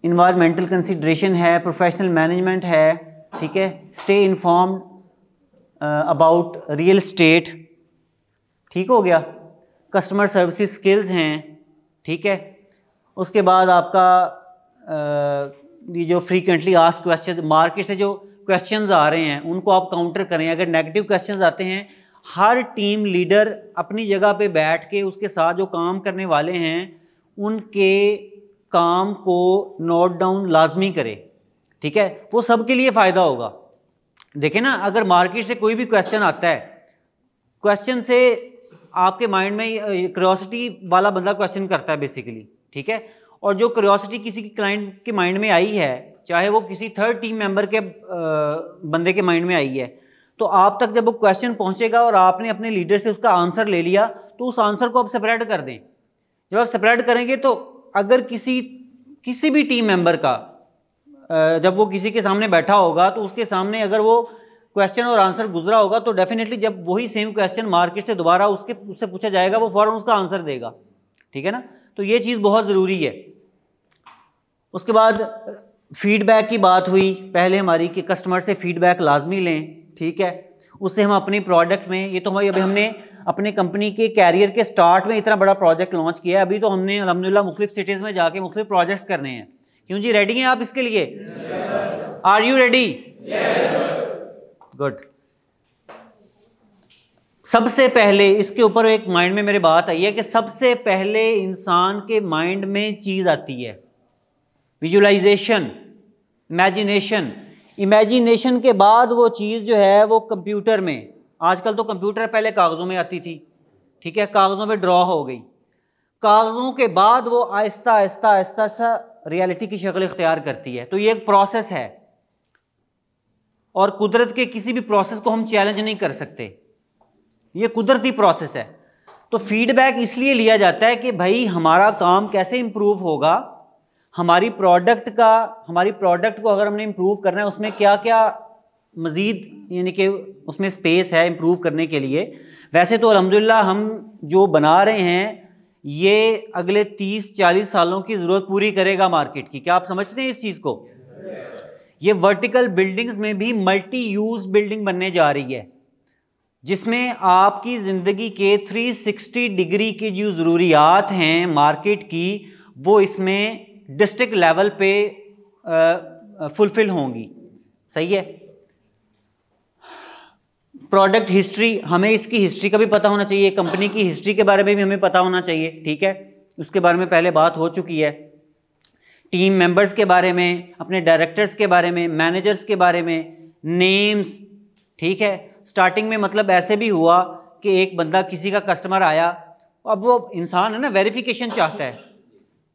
इन्वायरमेंटल कंसिडरेशन है, प्रोफेशनल मैनेजमेंट है, ठीक है, stay informed about real estate, ठीक हो गया, कस्टमर सर्विस स्किल्स हैं, ठीक है। उसके बाद आपका ये जो फ्रीक्वेंटली आस्क्ड क्वेश्चन, मार्केट से जो क्वेश्चंस आ रहे हैं उनको आप काउंटर करें। अगर नेगेटिव क्वेश्चंस आते हैं, हर टीम लीडर अपनी जगह पे बैठ के उसके साथ जो काम करने वाले हैं उनके काम को नोट डाउन लाजमी करे, ठीक है, वो सबके लिए फ़ायदा होगा। देखें ना, अगर मार्केट से कोई भी क्वेश्चन आता है, क्वेश्चन से आपके माइंड में क्यूरियोसिटी वाला बंदा क्वेश्चन करता है बेसिकली, ठीक है, और जो क्यूरियोसिटी किसी क्लाइंट के माइंड में आई है, चाहे वो किसी थर्ड टीम मेंबर के बंदे के माइंड में आई है, तो आप तक जब वो क्वेश्चन पहुंचेगा और आपने अपने लीडर से उसका आंसर ले लिया, तो उस आंसर को आप सेपरेट कर दें। जब आप सेपरेट करेंगे तो अगर किसी भी टीम मेंबर का जब वो किसी के सामने बैठा होगा तो उसके सामने अगर वो क्वेश्चन और आंसर गुजरा होगा, तो डेफिनेटली जब वही सेम क्वेश्चन मार्केट से दोबारा उससे पूछा जाएगा, वो फ़ौरन उसका आंसर देगा, ठीक है ना। तो ये चीज़ बहुत ज़रूरी है। उसके बाद फीडबैक की बात हुई पहले हमारी कि कस्टमर से फीडबैक लाजमी लें, ठीक है, उससे हम अपनी प्रोडक्ट में, ये तो अभी हमने अपने कंपनी के कैरियर के स्टार्ट में इतना बड़ा प्रोजेक्ट लॉन्च किया है, अभी तो हमने अल्हम्दुलिल्लाह मुख्तलिफ सिटीज़ में जाके मुख्तलिफ प्रोजेक्ट्स करने हैं। क्यों जी, रेडी हैं आप इसके लिए? Are you ready? गुड। सबसे पहले इसके ऊपर एक माइंड में मेरे बात आई है कि सबसे पहले इंसान के माइंड में चीज़ आती है विजुअलाइजेशन, इमेजिनेशन। इमेजिनेशन के बाद वो चीज़ जो है वो कंप्यूटर में, आजकल तो कंप्यूटर पहले कागज़ों में आती थी, ठीक है, कागज़ों पे ड्रॉ हो गई, कागज़ों के बाद वो आहिस्ता आहिस्ता आहिस्ता आहिस्ता रियलिटी की शक्ल इख्तियार करती है। तो ये एक प्रोसेस है और कुदरत के किसी भी प्रोसेस को हम चैलेंज नहीं कर सकते, ये कुदरती प्रोसेस है। तो फीडबैक इसलिए लिया जाता है कि भाई हमारा काम कैसे इम्प्रूव होगा, हमारी प्रोडक्ट को अगर हमने इम्प्रूव करना है उसमें क्या क्या मज़ीद यानी कि उसमें स्पेस है इम्प्रूव करने के लिए। वैसे तो अल्हम्दुलिल्लाह हम जो बना रहे हैं ये अगले 30-40 सालों की ज़रूरत पूरी करेगा मार्केट की। क्या आप समझते हैं इस चीज़ को? ये वर्टिकल बिल्डिंग्स में भी मल्टी यूज बिल्डिंग बनने जा रही है, जिसमें आपकी ज़िंदगी के 360 डिग्री की जो ज़रूरियात हैं मार्केट की, वो इसमें डिस्ट्रिक्ट लेवल पे फुलफिल होंगी। सही है। प्रोडक्ट हिस्ट्री, हमें इसकी हिस्ट्री का भी पता होना चाहिए, कंपनी की हिस्ट्री के बारे में भी हमें पता होना चाहिए, ठीक है, उसके बारे में पहले बात हो चुकी है। टीम मेंबर्स के बारे में, अपने डायरेक्टर्स के बारे में, मैनेजर्स के बारे में, नेम्स, ठीक है। स्टार्टिंग में मतलब ऐसे भी हुआ कि एक बंदा किसी का कस्टमर आया, अब वो इंसान है ना, वेरिफिकेशन चाहता है,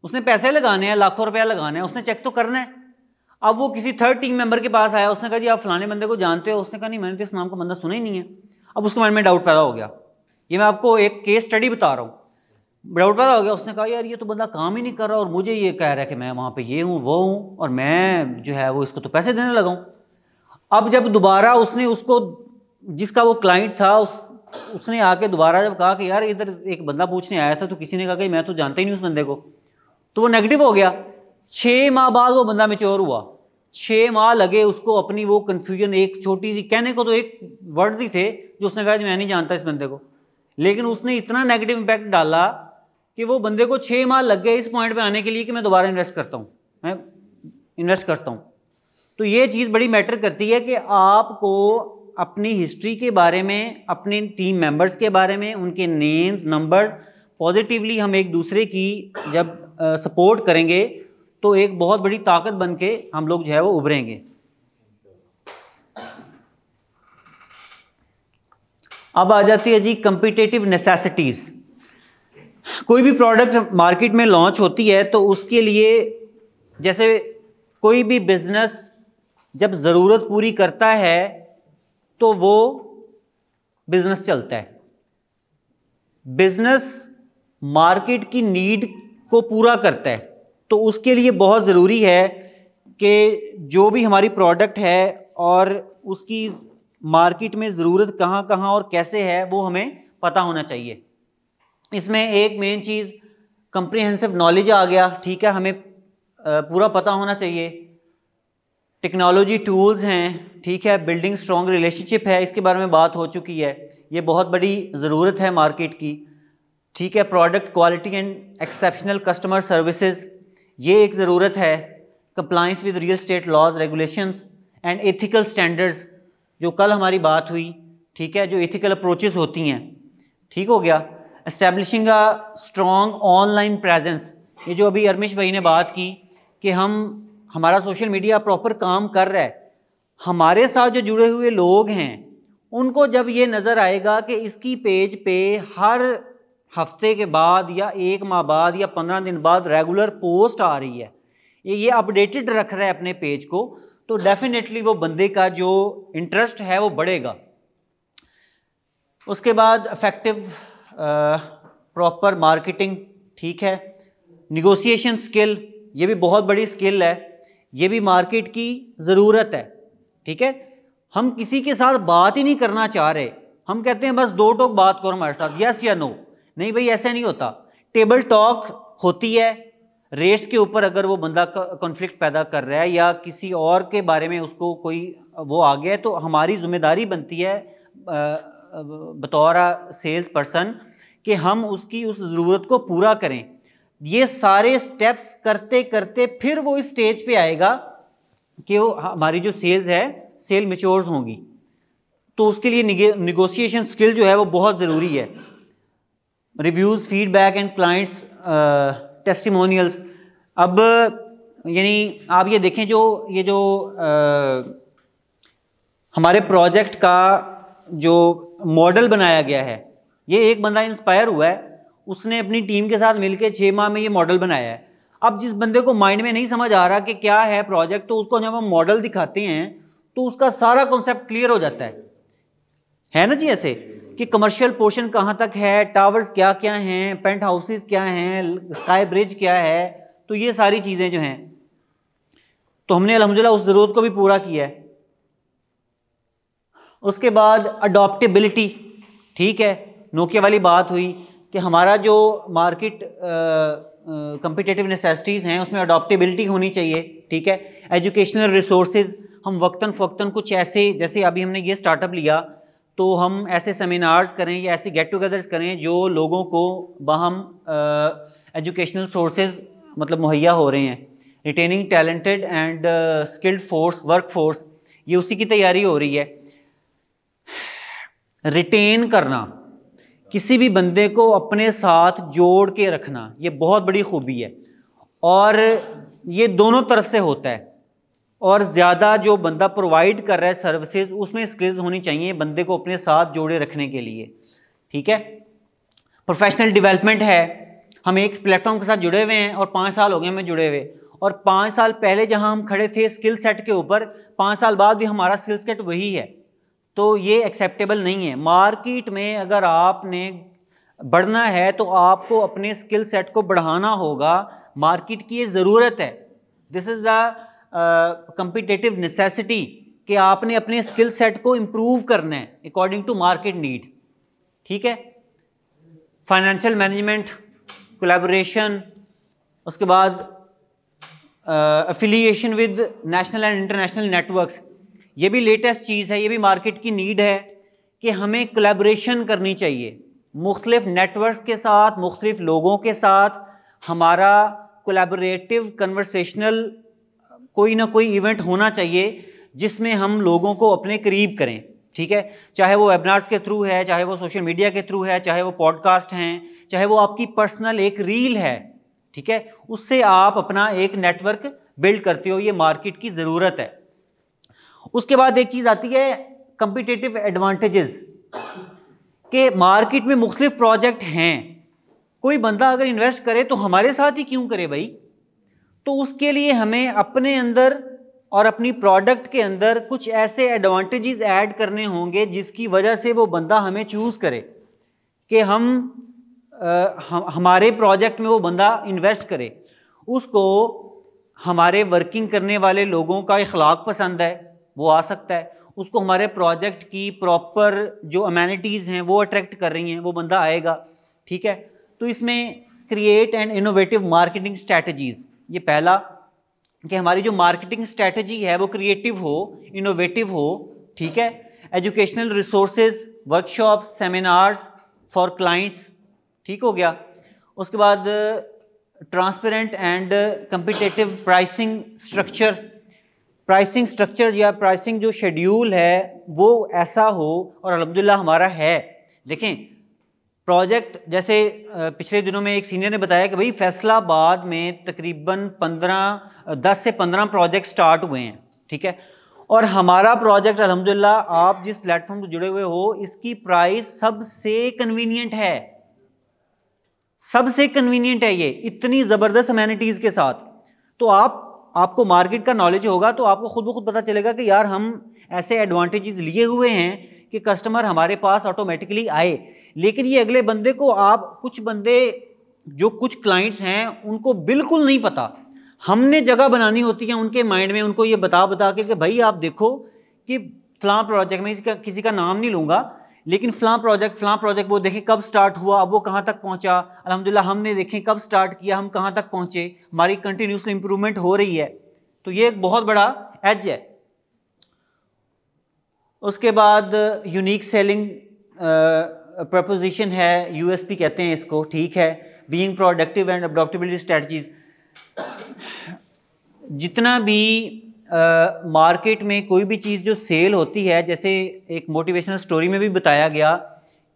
उसने पैसे लगाने हैं, लाखों रुपया लगाना है, उसने चेक तो करना है। अब वो किसी थर्ड टीम मेंबर के पास आया, उसने कहा जी आप फलाने बंदे को जानते हो? उसने कहा नहीं, मैंने तो इस नाम का बंदा सुना ही नहीं है। अब उसके मन में डाउट पैदा हो गया। ये मैं आपको एक केस स्टडी बता रहा हूँ। डाउट पैदा हो गया। उसने कहा यार ये तो बंदा काम ही नहीं कर रहा और मुझे ये कह रहा है कि मैं वहाँ पे ये हूँ वो हूँ और मैं जो है वो इसको तो पैसे देने लगा हूँ। अब जब दोबारा उसने उसको, जिसका वो क्लाइंट था, उसने आके दोबारा जब कहा कि यार इधर एक बंदा पूछने आया था तो किसी ने कहा कि मैं तो जानता ही नहीं उस बंदे को, तो वो नेगेटिव हो गया। 6 माह बाद वो बंदा मैच्योर हुआ। 6 माह लगे उसको अपनी वो कन्फ्यूजन, एक छोटी सी, कहने को तो एक वर्ड्स ही थे जो उसने कहा मैं नहीं जानता इस बंदे को, लेकिन उसने इतना नेगेटिव इम्पैक्ट डाला कि वो बंदे को 6 माह लग गए इस पॉइंट पे आने के लिए कि मैं दोबारा इन्वेस्ट करता हूँ, मैं इन्वेस्ट करता हूँ। तो ये चीज़ बड़ी मैटर करती है कि आपको अपनी हिस्ट्री के बारे में, अपने टीम मेंबर्स के बारे में, उनके नेम्स नंबर, पॉजिटिवली हम एक दूसरे की जब सपोर्ट करेंगे तो एक बहुत बड़ी ताकत बन के हम लोग जो है वो उभरेंगे। अब आ जाती है जी कम्पिटिटिव नेसेसिटीज़। कोई भी प्रोडक्ट मार्केट में लॉन्च होती है तो उसके लिए, जैसे कोई भी बिजनेस जब ज़रूरत पूरी करता है तो वो बिजनेस चलता है। बिजनेस मार्केट की नीड को पूरा करता है, तो उसके लिए बहुत ज़रूरी है कि जो भी हमारी प्रोडक्ट है और उसकी मार्केट में ज़रूरत कहाँ कहाँ और कैसे है वो हमें पता होना चाहिए। इसमें एक मेन चीज़ कंप्रिहेंसिव नॉलेज आ गया, ठीक है, हमें पूरा पता होना चाहिए। टेक्नोलॉजी टूल्स हैं, ठीक है, बिल्डिंग स्ट्रॉन्ग रिलेशनशिप है, इसके बारे में बात हो चुकी है, ये बहुत बड़ी ज़रूरत है मार्केट की, ठीक है। Product quality and exceptional customer services, ये एक ज़रूरत है। Compliance with real state laws regulations and ethical standards, जो कल हमारी बात हुई, ठीक है, जो एथिकल अप्रोचेस होती हैं, ठीक हो गया। Establishing a strong online presence, ये जो अभी अरमिश भाई ने बात की कि हमारा सोशल मीडिया प्रॉपर काम कर रहा है, हमारे साथ जो जुड़े हुए लोग हैं उनको जब ये नज़र आएगा कि इसकी पेज पे हर हफ्ते के बाद या 1 माह बाद या 15 दिन बाद रेगुलर पोस्ट आ रही है, ये अपडेटेड रख रहा है अपने पेज को, तो डेफिनेटली वो बंदे का जो इंटरेस्ट है वो बढ़ेगा। उसके बाद इफेक्टिव प्रॉपर मार्केटिंग, ठीक है। निगोशिएशन स्किल, ये भी बहुत बड़ी स्किल है, ये भी मार्केट की ज़रूरत है, ठीक है। हम किसी के साथ बात ही नहीं करना चाह रहे, हम कहते हैं बस 2 टॉक बात करो हमारे साथ, यस या नो। नहीं भाई, ऐसा नहीं होता। टेबल टॉक होती है, रेट्स के ऊपर अगर वो बंदा कॉन्फ्लिक्ट पैदा कर रहा है या किसी और के बारे में उसको कोई वो आ गया है, तो हमारी जिम्मेदारी बनती है बतौर सेल्स पर्सन कि हम उसकी उस ज़रूरत को पूरा करें। ये सारे स्टेप्स करते करते फिर वो इस स्टेज पे आएगा कि वो हमारी जो सेल्स है, सेल मैच्योर्स होंगी, तो उसके लिए निगोशिएशन स्किल जो है वो बहुत ज़रूरी है। Reviews, feedback and clients testimonials, अब यानी आप ये देखें ये जो हमारे प्रोजेक्ट का जो मॉडल बनाया गया है, ये एक बंदा इंस्पायर हुआ है, उसने अपनी टीम के साथ मिलकर 6 माह में ये मॉडल बनाया है। अब जिस बंदे को माइंड में नहीं समझ आ रहा कि क्या है प्रोजेक्ट, तो उसको जब हम मॉडल दिखाते हैं तो उसका सारा कॉन्सेप्ट क्लियर हो जाता है ना जी। ऐसे कि कमर्शियल पोर्शन कहाँ तक है, टावर्स क्या क्या हैं, पेंट हाउसेस क्या हैं, स्काई ब्रिज क्या है, तो ये सारी चीज़ें जो हैं, तो हमने अल्हम्दुलिल्लाह उस ज़रूरत को भी पूरा किया है। उसके बाद अडॉप्टेबिलिटी, ठीक है, नोकिया वाली बात हुई कि हमारा जो मार्केट कम्पिटिटिव नेसेसिटीज़ हैं उसमें अडॉप्टेबिलिटी होनी चाहिए, ठीक है। एजुकेशनल रिसोर्सेज, हम वक्तन फ़वक्तन कुछ ऐसे, जैसे अभी हमने ये स्टार्टअप लिया तो हम ऐसे सेमिनार्स करें या ऐसे गेट टुगेदर्स करें जो लोगों को बाहम एजुकेशनल सोर्सेज मतलब मुहैया हो रहे हैं। Retaining talented and skilled force, work force, ये उसी की तैयारी हो रही है। रिटेन करना, किसी भी बंदे को अपने साथ जोड़ के रखना, ये बहुत बड़ी खूबी है और ये दोनों तरफ से होता है। और ज़्यादा जो बंदा प्रोवाइड कर रहा है सर्विसेज, उसमें स्किल्स होनी चाहिए बंदे को अपने साथ जोड़े रखने के लिए, ठीक है। प्रोफेशनल डेवलपमेंट है, हम एक प्लेटफॉर्म के साथ जुड़े हुए हैं और 5 साल हो गए हमें जुड़े हुए, और 5 साल पहले जहां हम खड़े थे स्किल सेट के ऊपर, 5 साल बाद भी हमारा स्किल सेट वही है, तो ये एक्सेप्टेबल नहीं है। मार्केट में अगर आपने बढ़ना है तो आपको अपने स्किल सेट को बढ़ाना होगा, मार्केट की ये ज़रूरत है, this is the competitive necessity कि आपने अपने स्किल सेट को इम्प्रूव करना है अकॉर्डिंग टू मार्केट नीड। ठीक है, फाइनेंशियल मैनेजमेंट, कोलैबोरेशन, उसके बाद affiliation with national and international networks, ये भी लेटेस्ट चीज़ है, ये भी मार्केट की नीड है कि हमें कोलैबोरेशन करनी चाहिए मुख्तलिफ नेटवर्क्स के साथ, मुख्तलिफ लोगों के साथ। हमारा कोलैबोरेटिव कन्वर्सेशनल कोई ना कोई इवेंट होना चाहिए जिसमें हम लोगों को अपने करीब करें। ठीक है, चाहे वो वेबिनार्स के थ्रू है, चाहे वो सोशल मीडिया के थ्रू है, चाहे वो पॉडकास्ट हैं, चाहे वो आपकी पर्सनल एक रील है। ठीक है, उससे आप अपना एक नेटवर्क बिल्ड करते हो, ये मार्केट की ज़रूरत है। उसके बाद एक चीज़ आती है कम्पिटिटिव एडवांटेजेस, कि मार्केट में मुख्तलिफ प्रोजेक्ट हैं, कोई बंदा अगर इन्वेस्ट करे तो हमारे साथ ही क्यों करे भाई। तो उसके लिए हमें अपने अंदर और अपनी प्रोडक्ट के अंदर कुछ ऐसे एडवांटेजेस ऐड करने होंगे जिसकी वजह से वो बंदा हमें चूज़ करे कि हमारे प्रोजेक्ट में वो बंदा इन्वेस्ट करे। उसको हमारे वर्किंग करने वाले लोगों का इखलाक पसंद है, वो आ सकता है। उसको हमारे प्रोजेक्ट की प्रॉपर जो अमेनिटीज़ हैं वो अट्रैक्ट कर रही हैं, वो बंदा आएगा। ठीक है, तो इसमें create and innovative marketing strategies, ये पहला कि हमारी जो मार्केटिंग स्ट्रैटेजी है वो क्रिएटिव हो, इनोवेटिव हो। ठीक है, educational resources, workshop, seminars for clients, ठीक हो गया। उसके बाद transparent and competitive pricing structure, pricing structure या प्राइसिंग जो शेड्यूल है वो ऐसा हो, और अल्हम्दुलिल्लाह हमारा है। देखें प्रोजेक्ट, जैसे पिछले दिनों में एक सीनियर ने बताया कि भाई फैसलाबाद में तकरीबन 10 से 15 प्रोजेक्ट स्टार्ट हुए हैं। ठीक है, और हमारा प्रोजेक्ट अल्हम्दुलिल्लाह आप जिस प्लेटफॉर्म से जुड़े हुए हो इसकी प्राइस सबसे कन्वीनियंट है, सबसे कन्वीनियंट है ये, इतनी ज़बरदस्त अमेनिटीज़ के साथ। तो आपको मार्केट का नॉलेज होगा तो आपको खुद ब खुद पता चलेगा कि यार हम ऐसे एडवांटेजेस लिए हुए हैं कि कस्टमर हमारे पास ऑटोमेटिकली आए। लेकिन ये अगले बंदे को, आप कुछ बंदे जो कुछ क्लाइंट्स हैं उनको बिल्कुल नहीं पता, हमने जगह बनानी होती है उनके माइंड में, उनको ये बता के कि भाई आप देखो कि फ़लाँ प्रोजेक्ट में, किसी का नाम नहीं लूँगा, लेकिन फ़लाँ प्रोजेक्ट वो देखें कब स्टार्ट हुआ, अब वो कहाँ तक पहुँचा, अल्हम्दुलिल्लाह हमने देखें कब स्टार्ट किया, हम कहाँ तक पहुँचे, हमारी कंटिन्यूसली इम्प्रूवमेंट हो रही है। तो ये एक बहुत बड़ा एज है। उसके बाद यूनिक सेलिंग प्रपोजिशन है, यूएसपी कहते हैं इसको। ठीक है, being productive and adaptability strategies, जितना भी मार्केट में कोई भी चीज़ जो सेल होती है, जैसे एक मोटिवेशनल स्टोरी में भी बताया गया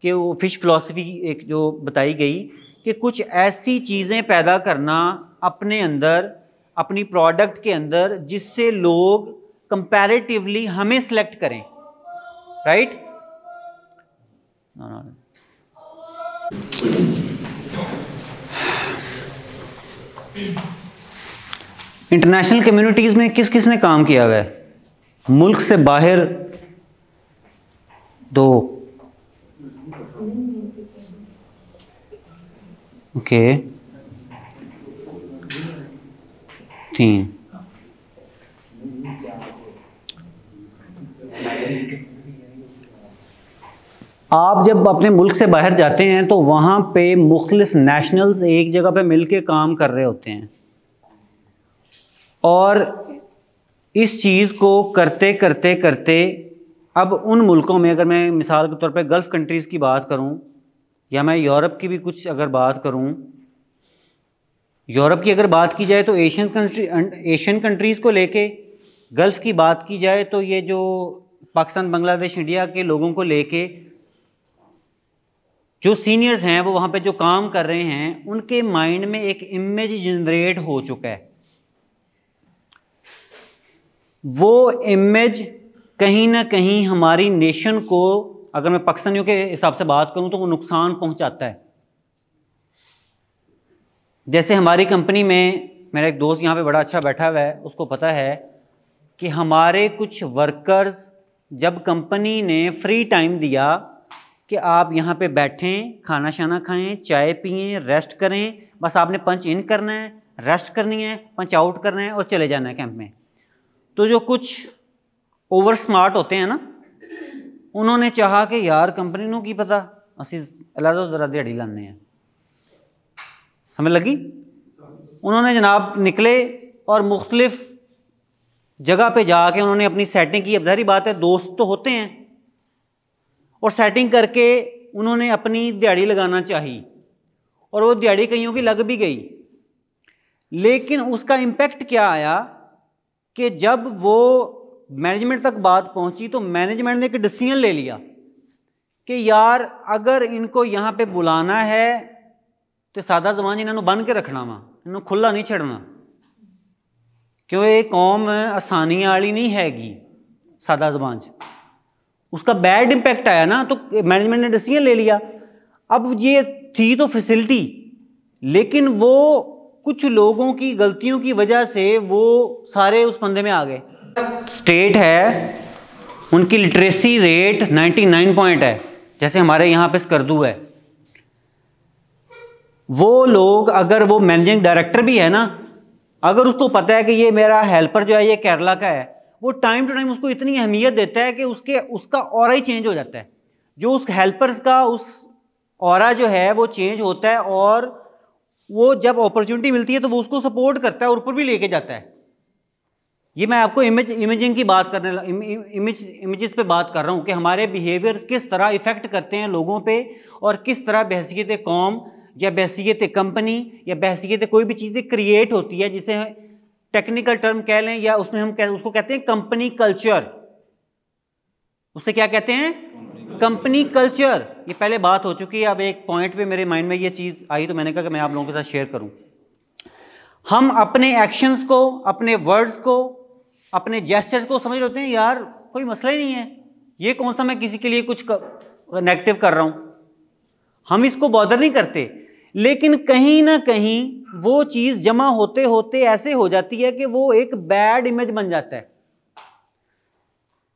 कि वो फिश फिलॉसफी एक जो बताई गई कि कुछ ऐसी चीज़ें पैदा करना अपने अंदर, अपनी प्रोडक्ट के अंदर, जिससे लोग कंपैरेटिवली हमें सेलेक्ट करें। राइट, इंटरनेशनल कम्युनिटीज़ में किस किस ने काम किया हुआ है? मुल्क से बाहर 2, ओके, 3, आप जब अपने मुल्क से बाहर जाते हैं तो वहाँ पे मुख्तलिफ नेशनल्स एक जगह पे मिलके काम कर रहे होते हैं, और इस चीज़ को करते करते करते अब उन मुल्कों में, अगर मैं मिसाल के तौर पे गल्फ़ कंट्रीज़ की बात करूं, या मैं यूरोप की भी कुछ अगर बात करूं, यूरोप की अगर बात की जाए तो एशियन कंट्रीज़ को लेके, गल्फ़ की बात की जाए तो ये जो पाकिस्तान, बांग्लादेश, इंडिया के लोगों को लेके जो सीनियर्स हैं वो वहाँ पे जो काम कर रहे हैं, उनके माइंड में एक इमेज जनरेट हो चुका है। वो इमेज कहीं ना कहीं हमारी नेशन को, अगर मैं पाकिस्तानियों के हिसाब से बात करूं तो वो नुकसान पहुंचाता है। जैसे हमारी कंपनी में, मेरा एक दोस्त यहाँ पे बड़ा अच्छा बैठा हुआ है, उसको पता है कि हमारे कुछ वर्कर्स, जब कंपनी ने फ्री टाइम दिया कि आप यहाँ पे बैठें, खाना शाना खाएं, चाय पिएं, रेस्ट करें, बस आपने पंच इन करना है, रेस्ट करनी है, पंच आउट करना है और चले जाना है कैंप में। तो जो कुछ ओवर स्मार्ट होते हैं ना, उन्होंने चाहा कि यार कंपनी नूं की पता, असी अलग जरा दिहाड़ी लाने हैं, समझ लगी। उन्होंने जनाब निकले और मुख्तलिफ जगह पे जाके उन्होंने अपनी सेटिंग की। अब ज़ाहिर बात है दोस्त तो होते हैं, और सेटिंग करके उन्होंने अपनी दिहाड़ी लगाना चाहिए, और वो दिहाड़ी कईयों की लग भी गई। लेकिन उसका इम्पेक्ट क्या आया कि जब वो मैनेजमेंट तक बात पहुंची तो मैनेजमेंट ने एक डिसीजन ले लिया कि यार अगर इनको यहाँ पे बुलाना है तो सादा जबान इन्होंने बन के रखना वा, इन्होंने खुला नहीं छड़ना, क्यों ये कौम आसानियां वाली नहीं हैगी सादा जबान च। उसका बैड इम्पैक्ट आया ना, तो मैनेजमेंट ने डिसीजन ले लिया। अब ये थी तो फैसिलिटी, लेकिन वो कुछ लोगों की गलतियों की वजह से वो सारे उस फंदे में आ गए। स्टेट है, उनकी लिटरेसी रेट 99 पॉइंट है, जैसे हमारे यहाँ पे स्कर्दू है। वो लोग, अगर वो मैनेजिंग डायरेक्टर भी है ना, अगर उसको पता है कि ये मेरा हेल्पर जो है ये केरला का है, वो टाइम टू टाइम उसको इतनी अहमियत देता है कि उसका ऑरा ही चेंज हो जाता है। जो उस हेल्पर्स का उस ऑरा जो है वो चेंज होता है, और वो जब अपॉर्चुनिटी मिलती है तो वो उसको सपोर्ट करता है और ऊपर भी लेके जाता है। ये मैं आपको इमेजिंग की बात इमेजेस पे बात कर रहा हूँ कि हमारे बिहेवियर किस तरह इफेक्ट करते हैं लोगों पे, और किस तरह बहसीयत कौम या बहसीयत कंपनी या बहसीयत कोई भी चीज़ें क्रिएट होती है, जिसे टेक्निकल टर्म कह लें या उसमें हम उसको कहते हैं कंपनी कल्चर। उसे क्या कहते हैं? Company culture. ये पहले बात हो चुकी है, अब एक पॉइंट पे मेरे माइंड में ये चीज़ आई तो मैंने कहा कि मैं आप लोगों के साथ शेयर करूं। हम अपने एक्शंस को, अपने वर्ड्स को, अपने जेस्चर्स को समझ लेते हैं यार कोई मसला ही नहीं है, ये कौन सा मैं किसी के लिए कुछ नेगेटिव कर रहा हूं, हम इसको बॉदर नहीं करते। लेकिन कहीं ना कहीं वो चीज़ जमा होते होते ऐसे हो जाती है कि वो एक बैड इमेज बन जाता है।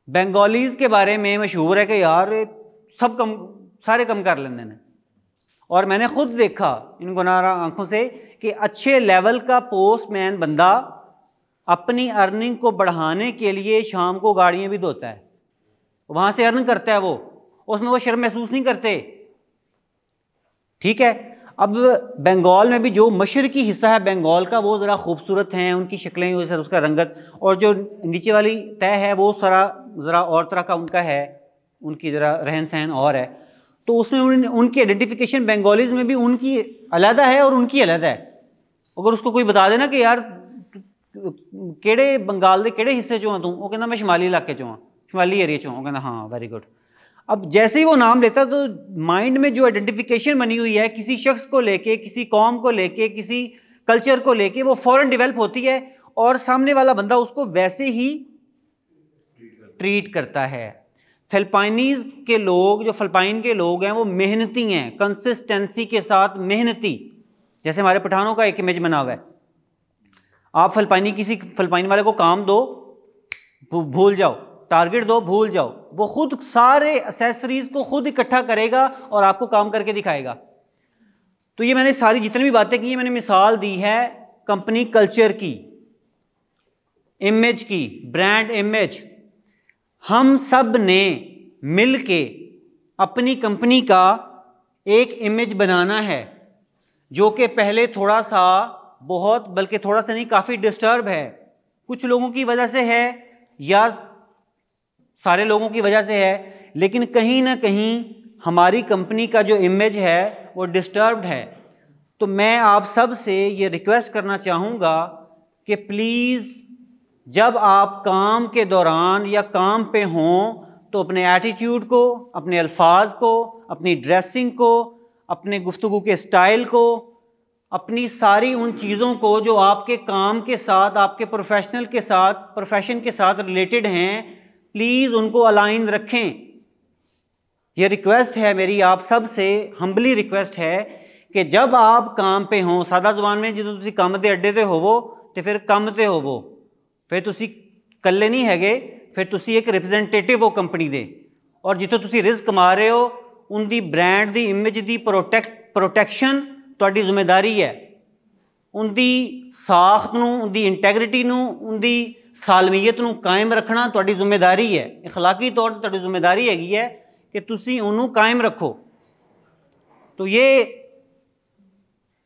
बंगालीज के बारे में मशहूर है कि यार सब कम, सारे कम कर लेंगे ने, और मैंने खुद देखा इन गुनारा आंखों से कि अच्छे लेवल का पोस्टमैन बंदा अपनी अर्निंग को बढ़ाने के लिए शाम को गाड़ियां भी धोता है, वहां से अर्न करता है, वो उसमें वो शर्म महसूस नहीं करते। ठीक है, अब बंगाल में भी जो मशरकी हिस्सा है बंगाल का वो ज़रा खूबसूरत हैं, उनकी शक्लें, उसका रंगत, और जो नीचे वाली तय है वो ज़रा और तरह का उनका है, उनकी ज़रा रहन सहन और है। तो उसमें उनकी आइडेंटिफिकेशन बंगालीज में भी उनकी अलग है और उनकी अलग है। अगर उसको कोई बता देना कि यार केड़े बंगाल के केड़े हिस्से चो हाँ तू, वो कहना मैं शिमाली इलाके चो हाँ, शिमाली एरिया चो, वो कहना हाँ वेरी गुड। अब जैसे ही वो नाम लेता तो माइंड में जो आइडेंटिफिकेशन बनी हुई है किसी शख्स को लेके, किसी कौम को लेके, किसी कल्चर को लेके, वो फौरन डेवलप होती है और सामने वाला बंदा उसको वैसे ही ट्रीट करता है। फिलिपाइनीज के लोग, जो फिलिपाइन के लोग हैं वो मेहनती हैं, कंसिस्टेंसी के साथ मेहनती। जैसे हमारे पठानों का एक इमेज बना हुआ है, आप किसी फिलिपाइन वाले को काम दो, भूल जाओ, टारगेट दो, भूल जाओ, वो खुद सारे एक्सेसरीज को खुद इकट्ठा करेगा और आपको काम करके दिखाएगा। तो ये मैंने सारी जितनी भी बातें की, मैंने मिसाल दी है कंपनी कल्चर की, इमेज की, ब्रांड इमेज। हम सब ने मिल के अपनी कंपनी का एक इमेज बनाना है जो कि पहले थोड़ा सा, बहुत बल्कि थोड़ा सा नहीं, काफ़ी डिस्टर्ब है, कुछ लोगों की वजह से है या सारे लोगों की वजह से है, लेकिन कहीं ना कहीं हमारी कंपनी का जो इमेज है वो डिस्टर्ब्ड है। तो मैं आप सब से ये रिक्वेस्ट करना चाहूँगा कि प्लीज़ जब आप काम के दौरान या काम पे हों तो अपने एटीट्यूड को, अपने अल्फाज को, अपनी ड्रेसिंग को, अपने गुफ्तगू के स्टाइल को, अपनी सारी उन चीज़ों को जो आपके काम के साथ, आपके प्रोफेशन के साथ रिलेटेड हैं, प्लीज़ उनको अलाइन रखें। ये रिक्वेस्ट है मेरी आप सब से, हम्बली रिक्वेस्ट है कि जब आप काम पे हों, सादा जुबान में जो तुसी काम दे अड्डे ते होवो तो फिर काम ते होवो, फिर तुसी कल्ले नहीं हैगे, फिर तुसी एक रिप्रेजेंटेटिव हो कंपनी दे, और जितों तुसी रिस्क कमा रहे हो उनकी ब्रांड की इमेज की प्रोटैक्शन तुहाडी जिम्मेदारी है। उनकी साख्त नूं, उनकी इंटैग्रिटी नूं, उनकी सालमियत नूं कायम रखना तुहाडी जिम्मेदारी है। इखलाकी तौर पर तुहाडी जिम्मेदारी हैगी है कि तुसीं उन्होंने कायम रखो। तो ये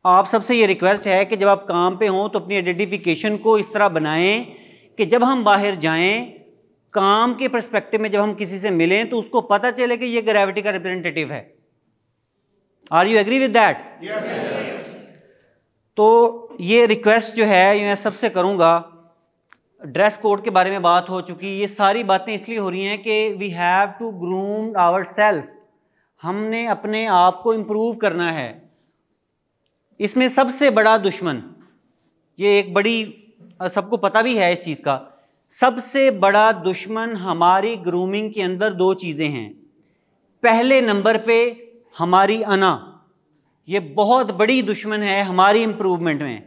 आप सबसे ये रिक्वेस्ट है कि जब आप काम पे हों तो अपनी आइडेंटिफिकेशन को इस तरह बनाएं कि जब हम बाहर जाएं, काम के पर्सपेक्टिव में जब हम किसी से मिलें तो उसको पता चले कि ये ग्रेविटी का रिप्रेजेंटेटिव है। Are you agree with that? तो ये रिक्वेस्ट जो है ये मैं सबसे करूँगा। ड्रेस कोड के बारे में बात हो चुकी, ये सारी बातें इसलिए हो रही हैं कि we have to groom our self, हमने अपने आप को इम्प्रूव करना है। इसमें सबसे बड़ा दुश्मन, ये एक बड़ी, सबको पता भी है इस चीज़ का, सबसे बड़ा दुश्मन हमारी ग्रूमिंग के अंदर दो चीज़ें हैं। पहले नंबर पे हमारी अना, ये बहुत बड़ी दुश्मन है हमारी इम्प्रूवमेंट में।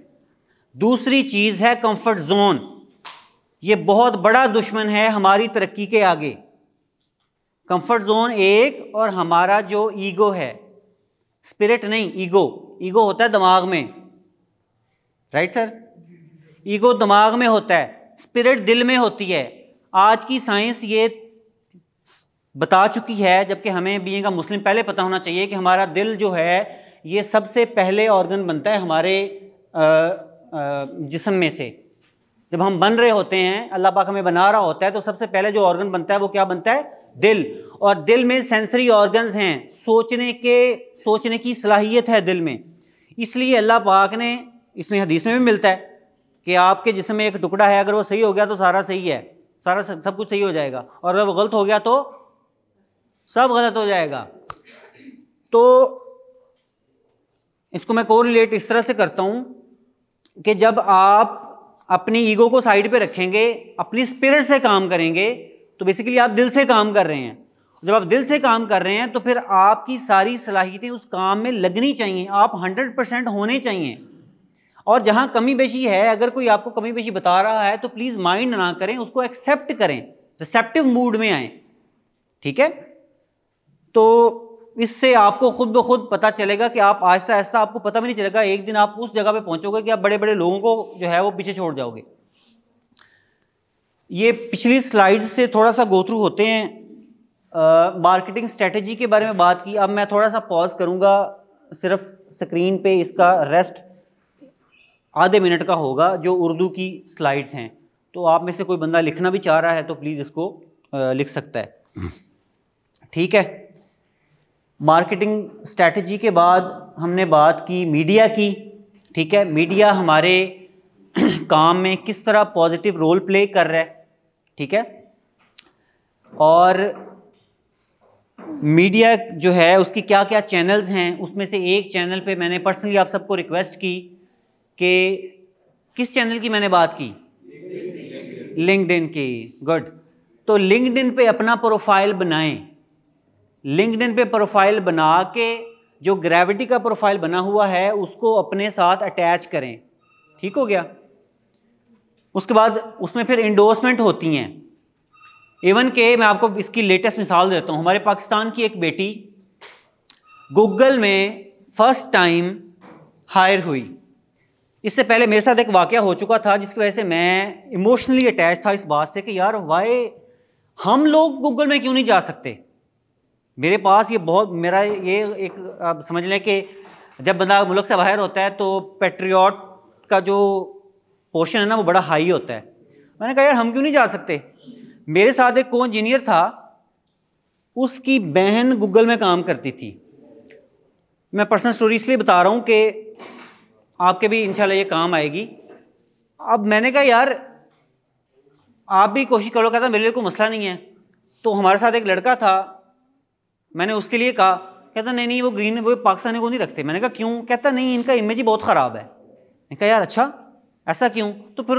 दूसरी चीज़ है कंफर्ट जोन, ये बहुत बड़ा दुश्मन है हमारी तरक्की के आगे। कंफर्ट जोन एक, और हमारा जो ईगो है, स्पिरिट नहीं ईगो। ईगो होता है दिमाग में, राइट सर? ईगो दिमाग में होता है, स्पिरिट दिल में होती है। आज की साइंस ये बता चुकी है, जबकि हमें बीइंग अ मुस्लिम पहले पता होना चाहिए कि हमारा दिल जो है ये सबसे पहले ऑर्गन बनता है हमारे जिस्म में से। जब हम बन रहे होते हैं, अल्लाह पाक हमें बना रहा होता है, तो सबसे पहले जो ऑर्गन बनता है वो क्या बनता है? दिल। और दिल में सेंसरी ऑर्गन्स हैं, सोचने की सलाहियत है दिल में। इसलिए अल्लाह पाक ने, इसमें हदीस में भी मिलता है कि आपके जिस्म में एक टुकड़ा है, अगर वो सही हो गया तो सारा सही है, सारा सब कुछ सही हो जाएगा, और अगर वो गलत हो गया तो सब गलत हो जाएगा। तो इसको मैं कोरिलेट इस तरह से करता हूं कि जब आप अपनी ईगो को साइड पे रखेंगे, अपनी स्पिरिट से काम करेंगे, तो बेसिकली आप दिल से काम कर रहे हैं। जब आप दिल से काम कर रहे हैं तो फिर आपकी सारी सलाहियतें उस काम में लगनी चाहिए, आप 100% होने चाहिए। और जहां कमी बेशी है, अगर कोई आपको कमी बेशी बता रहा है तो प्लीज़ माइंड ना करें, उसको एक्सेप्ट करें, रिसेप्टिव मूड में आए, ठीक है? तो इससे आपको खुद ब खुद पता चलेगा कि आप आहिस्ता आहिस्ता, आपको पता भी नहीं चलेगा, एक दिन आप उस जगह पे पहुंचोगे कि आप बड़े बड़े लोगों को जो है वो पीछे छोड़ जाओगे। ये पिछली स्लाइड से थोड़ा सा गो थ्रू होते हैं। मार्केटिंग स्ट्रेटजी के बारे में बात की। अब मैं थोड़ा सा पॉज करूंगा, सिर्फ स्क्रीन पे इसका रेस्ट आधे मिनट का होगा, जो उर्दू की स्लाइड्स हैं। तो आप में से कोई बंदा लिखना भी चाह रहा है तो प्लीज़ इसको लिख सकता है, ठीक है? मार्केटिंग स्ट्रैटेजी के बाद हमने बात की मीडिया की, ठीक है? मीडिया हमारे काम में किस तरह पॉजिटिव रोल प्ले कर रहा है, ठीक है? और मीडिया जो है उसकी क्या क्या चैनल्स हैं, उसमें से एक चैनल पे मैंने पर्सनली आप सबको रिक्वेस्ट की कि किस चैनल की मैंने बात की? लिंक्डइन की। गुड। तो लिंक्डइन पे अपना प्रोफाइल बनाएं। लिंक्डइन पे प्रोफाइल बना के जो ग्रेविटी का प्रोफाइल बना हुआ है उसको अपने साथ अटैच करें, ठीक हो गया? उसके बाद उसमें फिर इंडोर्समेंट होती हैं। इवन के मैं आपको इसकी लेटेस्ट मिसाल देता हूँ। हमारे पाकिस्तान की एक बेटी गूगल में फर्स्ट टाइम हायर हुई। इससे पहले मेरे साथ एक वाकया हो चुका था जिसकी वजह से मैं इमोशनली अटैच था इस बात से कि यार वाई हम लोग गूगल में क्यों नहीं जा सकते। मेरे पास ये बहुत, मेरा ये एक, आप समझ लें कि जब बंदा मुल्क से बाहर होता है तो पेट्रियट का जो पोर्शन है ना वो बड़ा हाई होता है। मैंने कहा यार हम क्यों नहीं जा सकते। मेरे साथ एक को इंजीनियर था, उसकी बहन गूगल में काम करती थी। मैं पर्सनल स्टोरी इसलिए बता रहा हूँ कि आपके भी इंशाल्लाह ये काम आएगी। अब मैंने कहा यार आप भी कोशिश करो, कहता मेरे लिए कोई मसला नहीं है। तो हमारे साथ एक लड़का था, मैंने उसके लिए कहा, कहता नहीं वो ग्रीन वो पाकिस्तानी को नहीं रखते। मैंने कहा क्यों? कहता नहीं इनका इमेज ही बहुत ख़राब है। मैंने कहा यार अच्छा ऐसा क्यों? तो फिर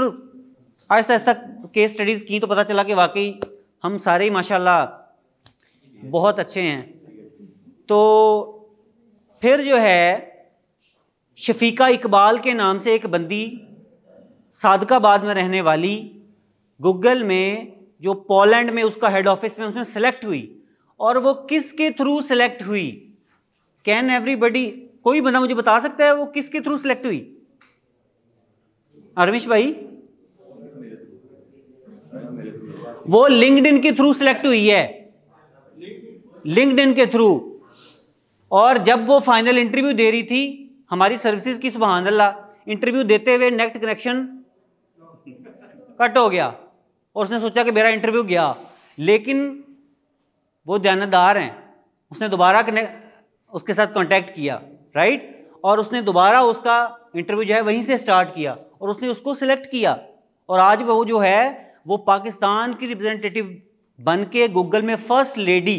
आहिस्ता आहिस्ता केस स्टडीज़ की तो पता चला कि वाकई हम सारे ही माशाल्लाह बहुत अच्छे हैं। तो फिर जो है शफीका इकबाल के नाम से एक बंदी सादकाबाद में रहने वाली, गूगल में जो पोलैंड में उसका हेड ऑफिस में उसमें सेलेक्ट हुई और वो किसके थ्रू सेलेक्ट हुई? कैन एवरीबडी, कोई बंदा मुझे बता सकता है वो किसके थ्रू सेलेक्ट हुई? अरविश भाई, वो लिंक्डइन के थ्रू सेलेक्ट हुई है, लिंक्डइन के थ्रू। और जब वो फाइनल इंटरव्यू दे रही थी हमारी सर्विसेज की, सुभान अल्लाह, इंटरव्यू देते हुए नेट कनेक्शन कट हो गया और उसने सोचा कि मेरा इंटरव्यू गया, लेकिन वो दयानतदार हैं, उसने दोबारा उसके साथ कांटेक्ट किया, राइट, और उसने दोबारा उसका इंटरव्यू जो है वहीं से स्टार्ट किया और उसने उसको सिलेक्ट किया। और आज वो जो है वो पाकिस्तान की रिप्रेजेंटेटिव बन के गूगल में फर्स्ट लेडी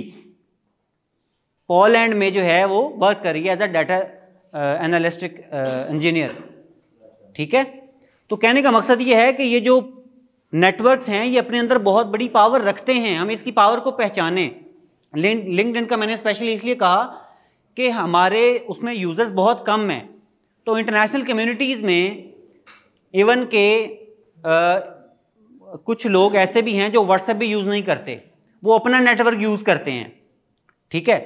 पोलैंड में जो है वो वर्क कर रही है एज अ डाटा एनालिस्टिक इंजीनियर। ठीक है, तो कहने का मकसद ये है कि ये जो नेटवर्क्स हैं ये अपने अंदर बहुत बड़ी पावर रखते हैं, हम इसकी पावर को पहचानें। लिंक्डइन का मैंने स्पेशली इसलिए कहा कि हमारे उसमें यूजर्स बहुत कम हैं, तो इंटरनेशनल कम्युनिटीज़ में इवन के कुछ लोग ऐसे भी हैं जो व्हाट्सएप भी यूज़ नहीं करते, वो अपना नेटवर्क यूज़ करते हैं। ठीक है,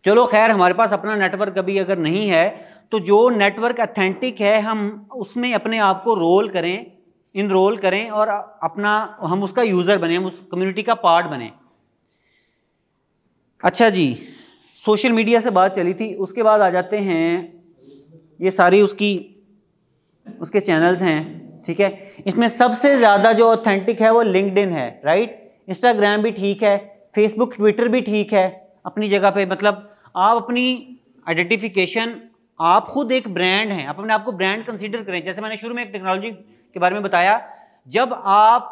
चलो खैर, हमारे पास अपना नेटवर्क अभी अगर नहीं है तो जो नेटवर्क अथेंटिक है हम उसमें अपने आप को इनरोल करें और अपना हम उसका यूज़र बने, हम उस कम्युनिटी का पार्ट बने। अच्छा जी, सोशल मीडिया से बात चली थी, उसके बाद आ जाते हैं, ये सारी उसके चैनल्स हैं। ठीक है, इसमें सबसे ज़्यादा जो ऑथेंटिक है वो लिंक्डइन है, राइट। इंस्टाग्राम भी ठीक है, फेसबुक ट्विटर भी ठीक है अपनी जगह पे, मतलब आप अपनी आइडेंटिफिकेशन, आप खुद एक ब्रांड हैं, आप अपने आप को ब्रांड कंसीडर करें। जैसे मैंने शुरू में एक टेक्नोलॉजी के बारे में बताया, जब आप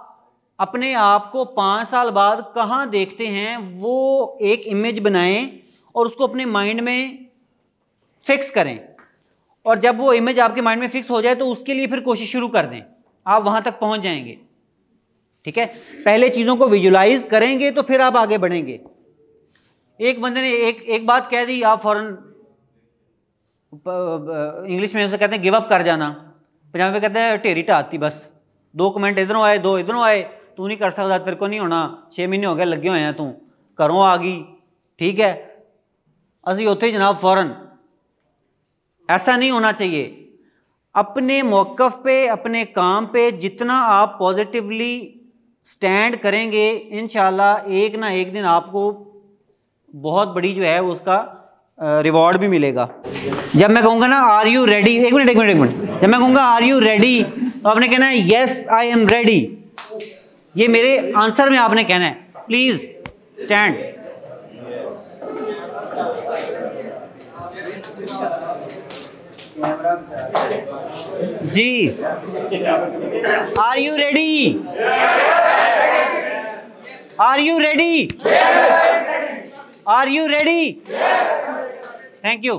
अपने आप को 5 साल बाद कहाँ देखते हैं वो एक इमेज बनाएं और उसको अपने माइंड में फिक्स करें, और जब वो इमेज आपके माइंड में फिक्स हो जाए तो उसके लिए फिर कोशिश शुरू कर दें, आप वहाँ तक पहुँच जाएंगे। ठीक है, पहले चीज़ों को विजुलाइज करेंगे तो फिर आप आगे बढ़ेंगे। एक बंदे ने एक बात कह दी, आप फौरन इंग्लिश में उसे कहते हैं गिव अप कर जाना, पंजाबी में कहते हैं ढेरी ढाती, बस 2 कमेंट इधरों आए 2 इधरों आए, तू नहीं कर सकता, तेरे को नहीं होना, 6 महीने हो गए लगे हुए हैं, तू घरों आ गई। ठीक है, असी उत्थे जनाब फौरन, ऐसा नहीं होना चाहिए। अपने मौक़िफ़ पे, अपने काम पे जितना आप पॉजिटिवली स्टैंड करेंगे, इंशाल्लाह एक ना एक दिन आपको बहुत बड़ी जो है उसका रिवॉर्ड भी मिलेगा। जब मैं कहूँगा ना आर यू रेडी, एक मिनट, जब मैं कहूँगा आर यू रेडी तो आपने कहना है यस आई एम रेडी। ये मेरे आंसर में आपने कहना है, प्लीज स्टैंड। जी, are you ready? Are you ready? Are you ready? Thank you.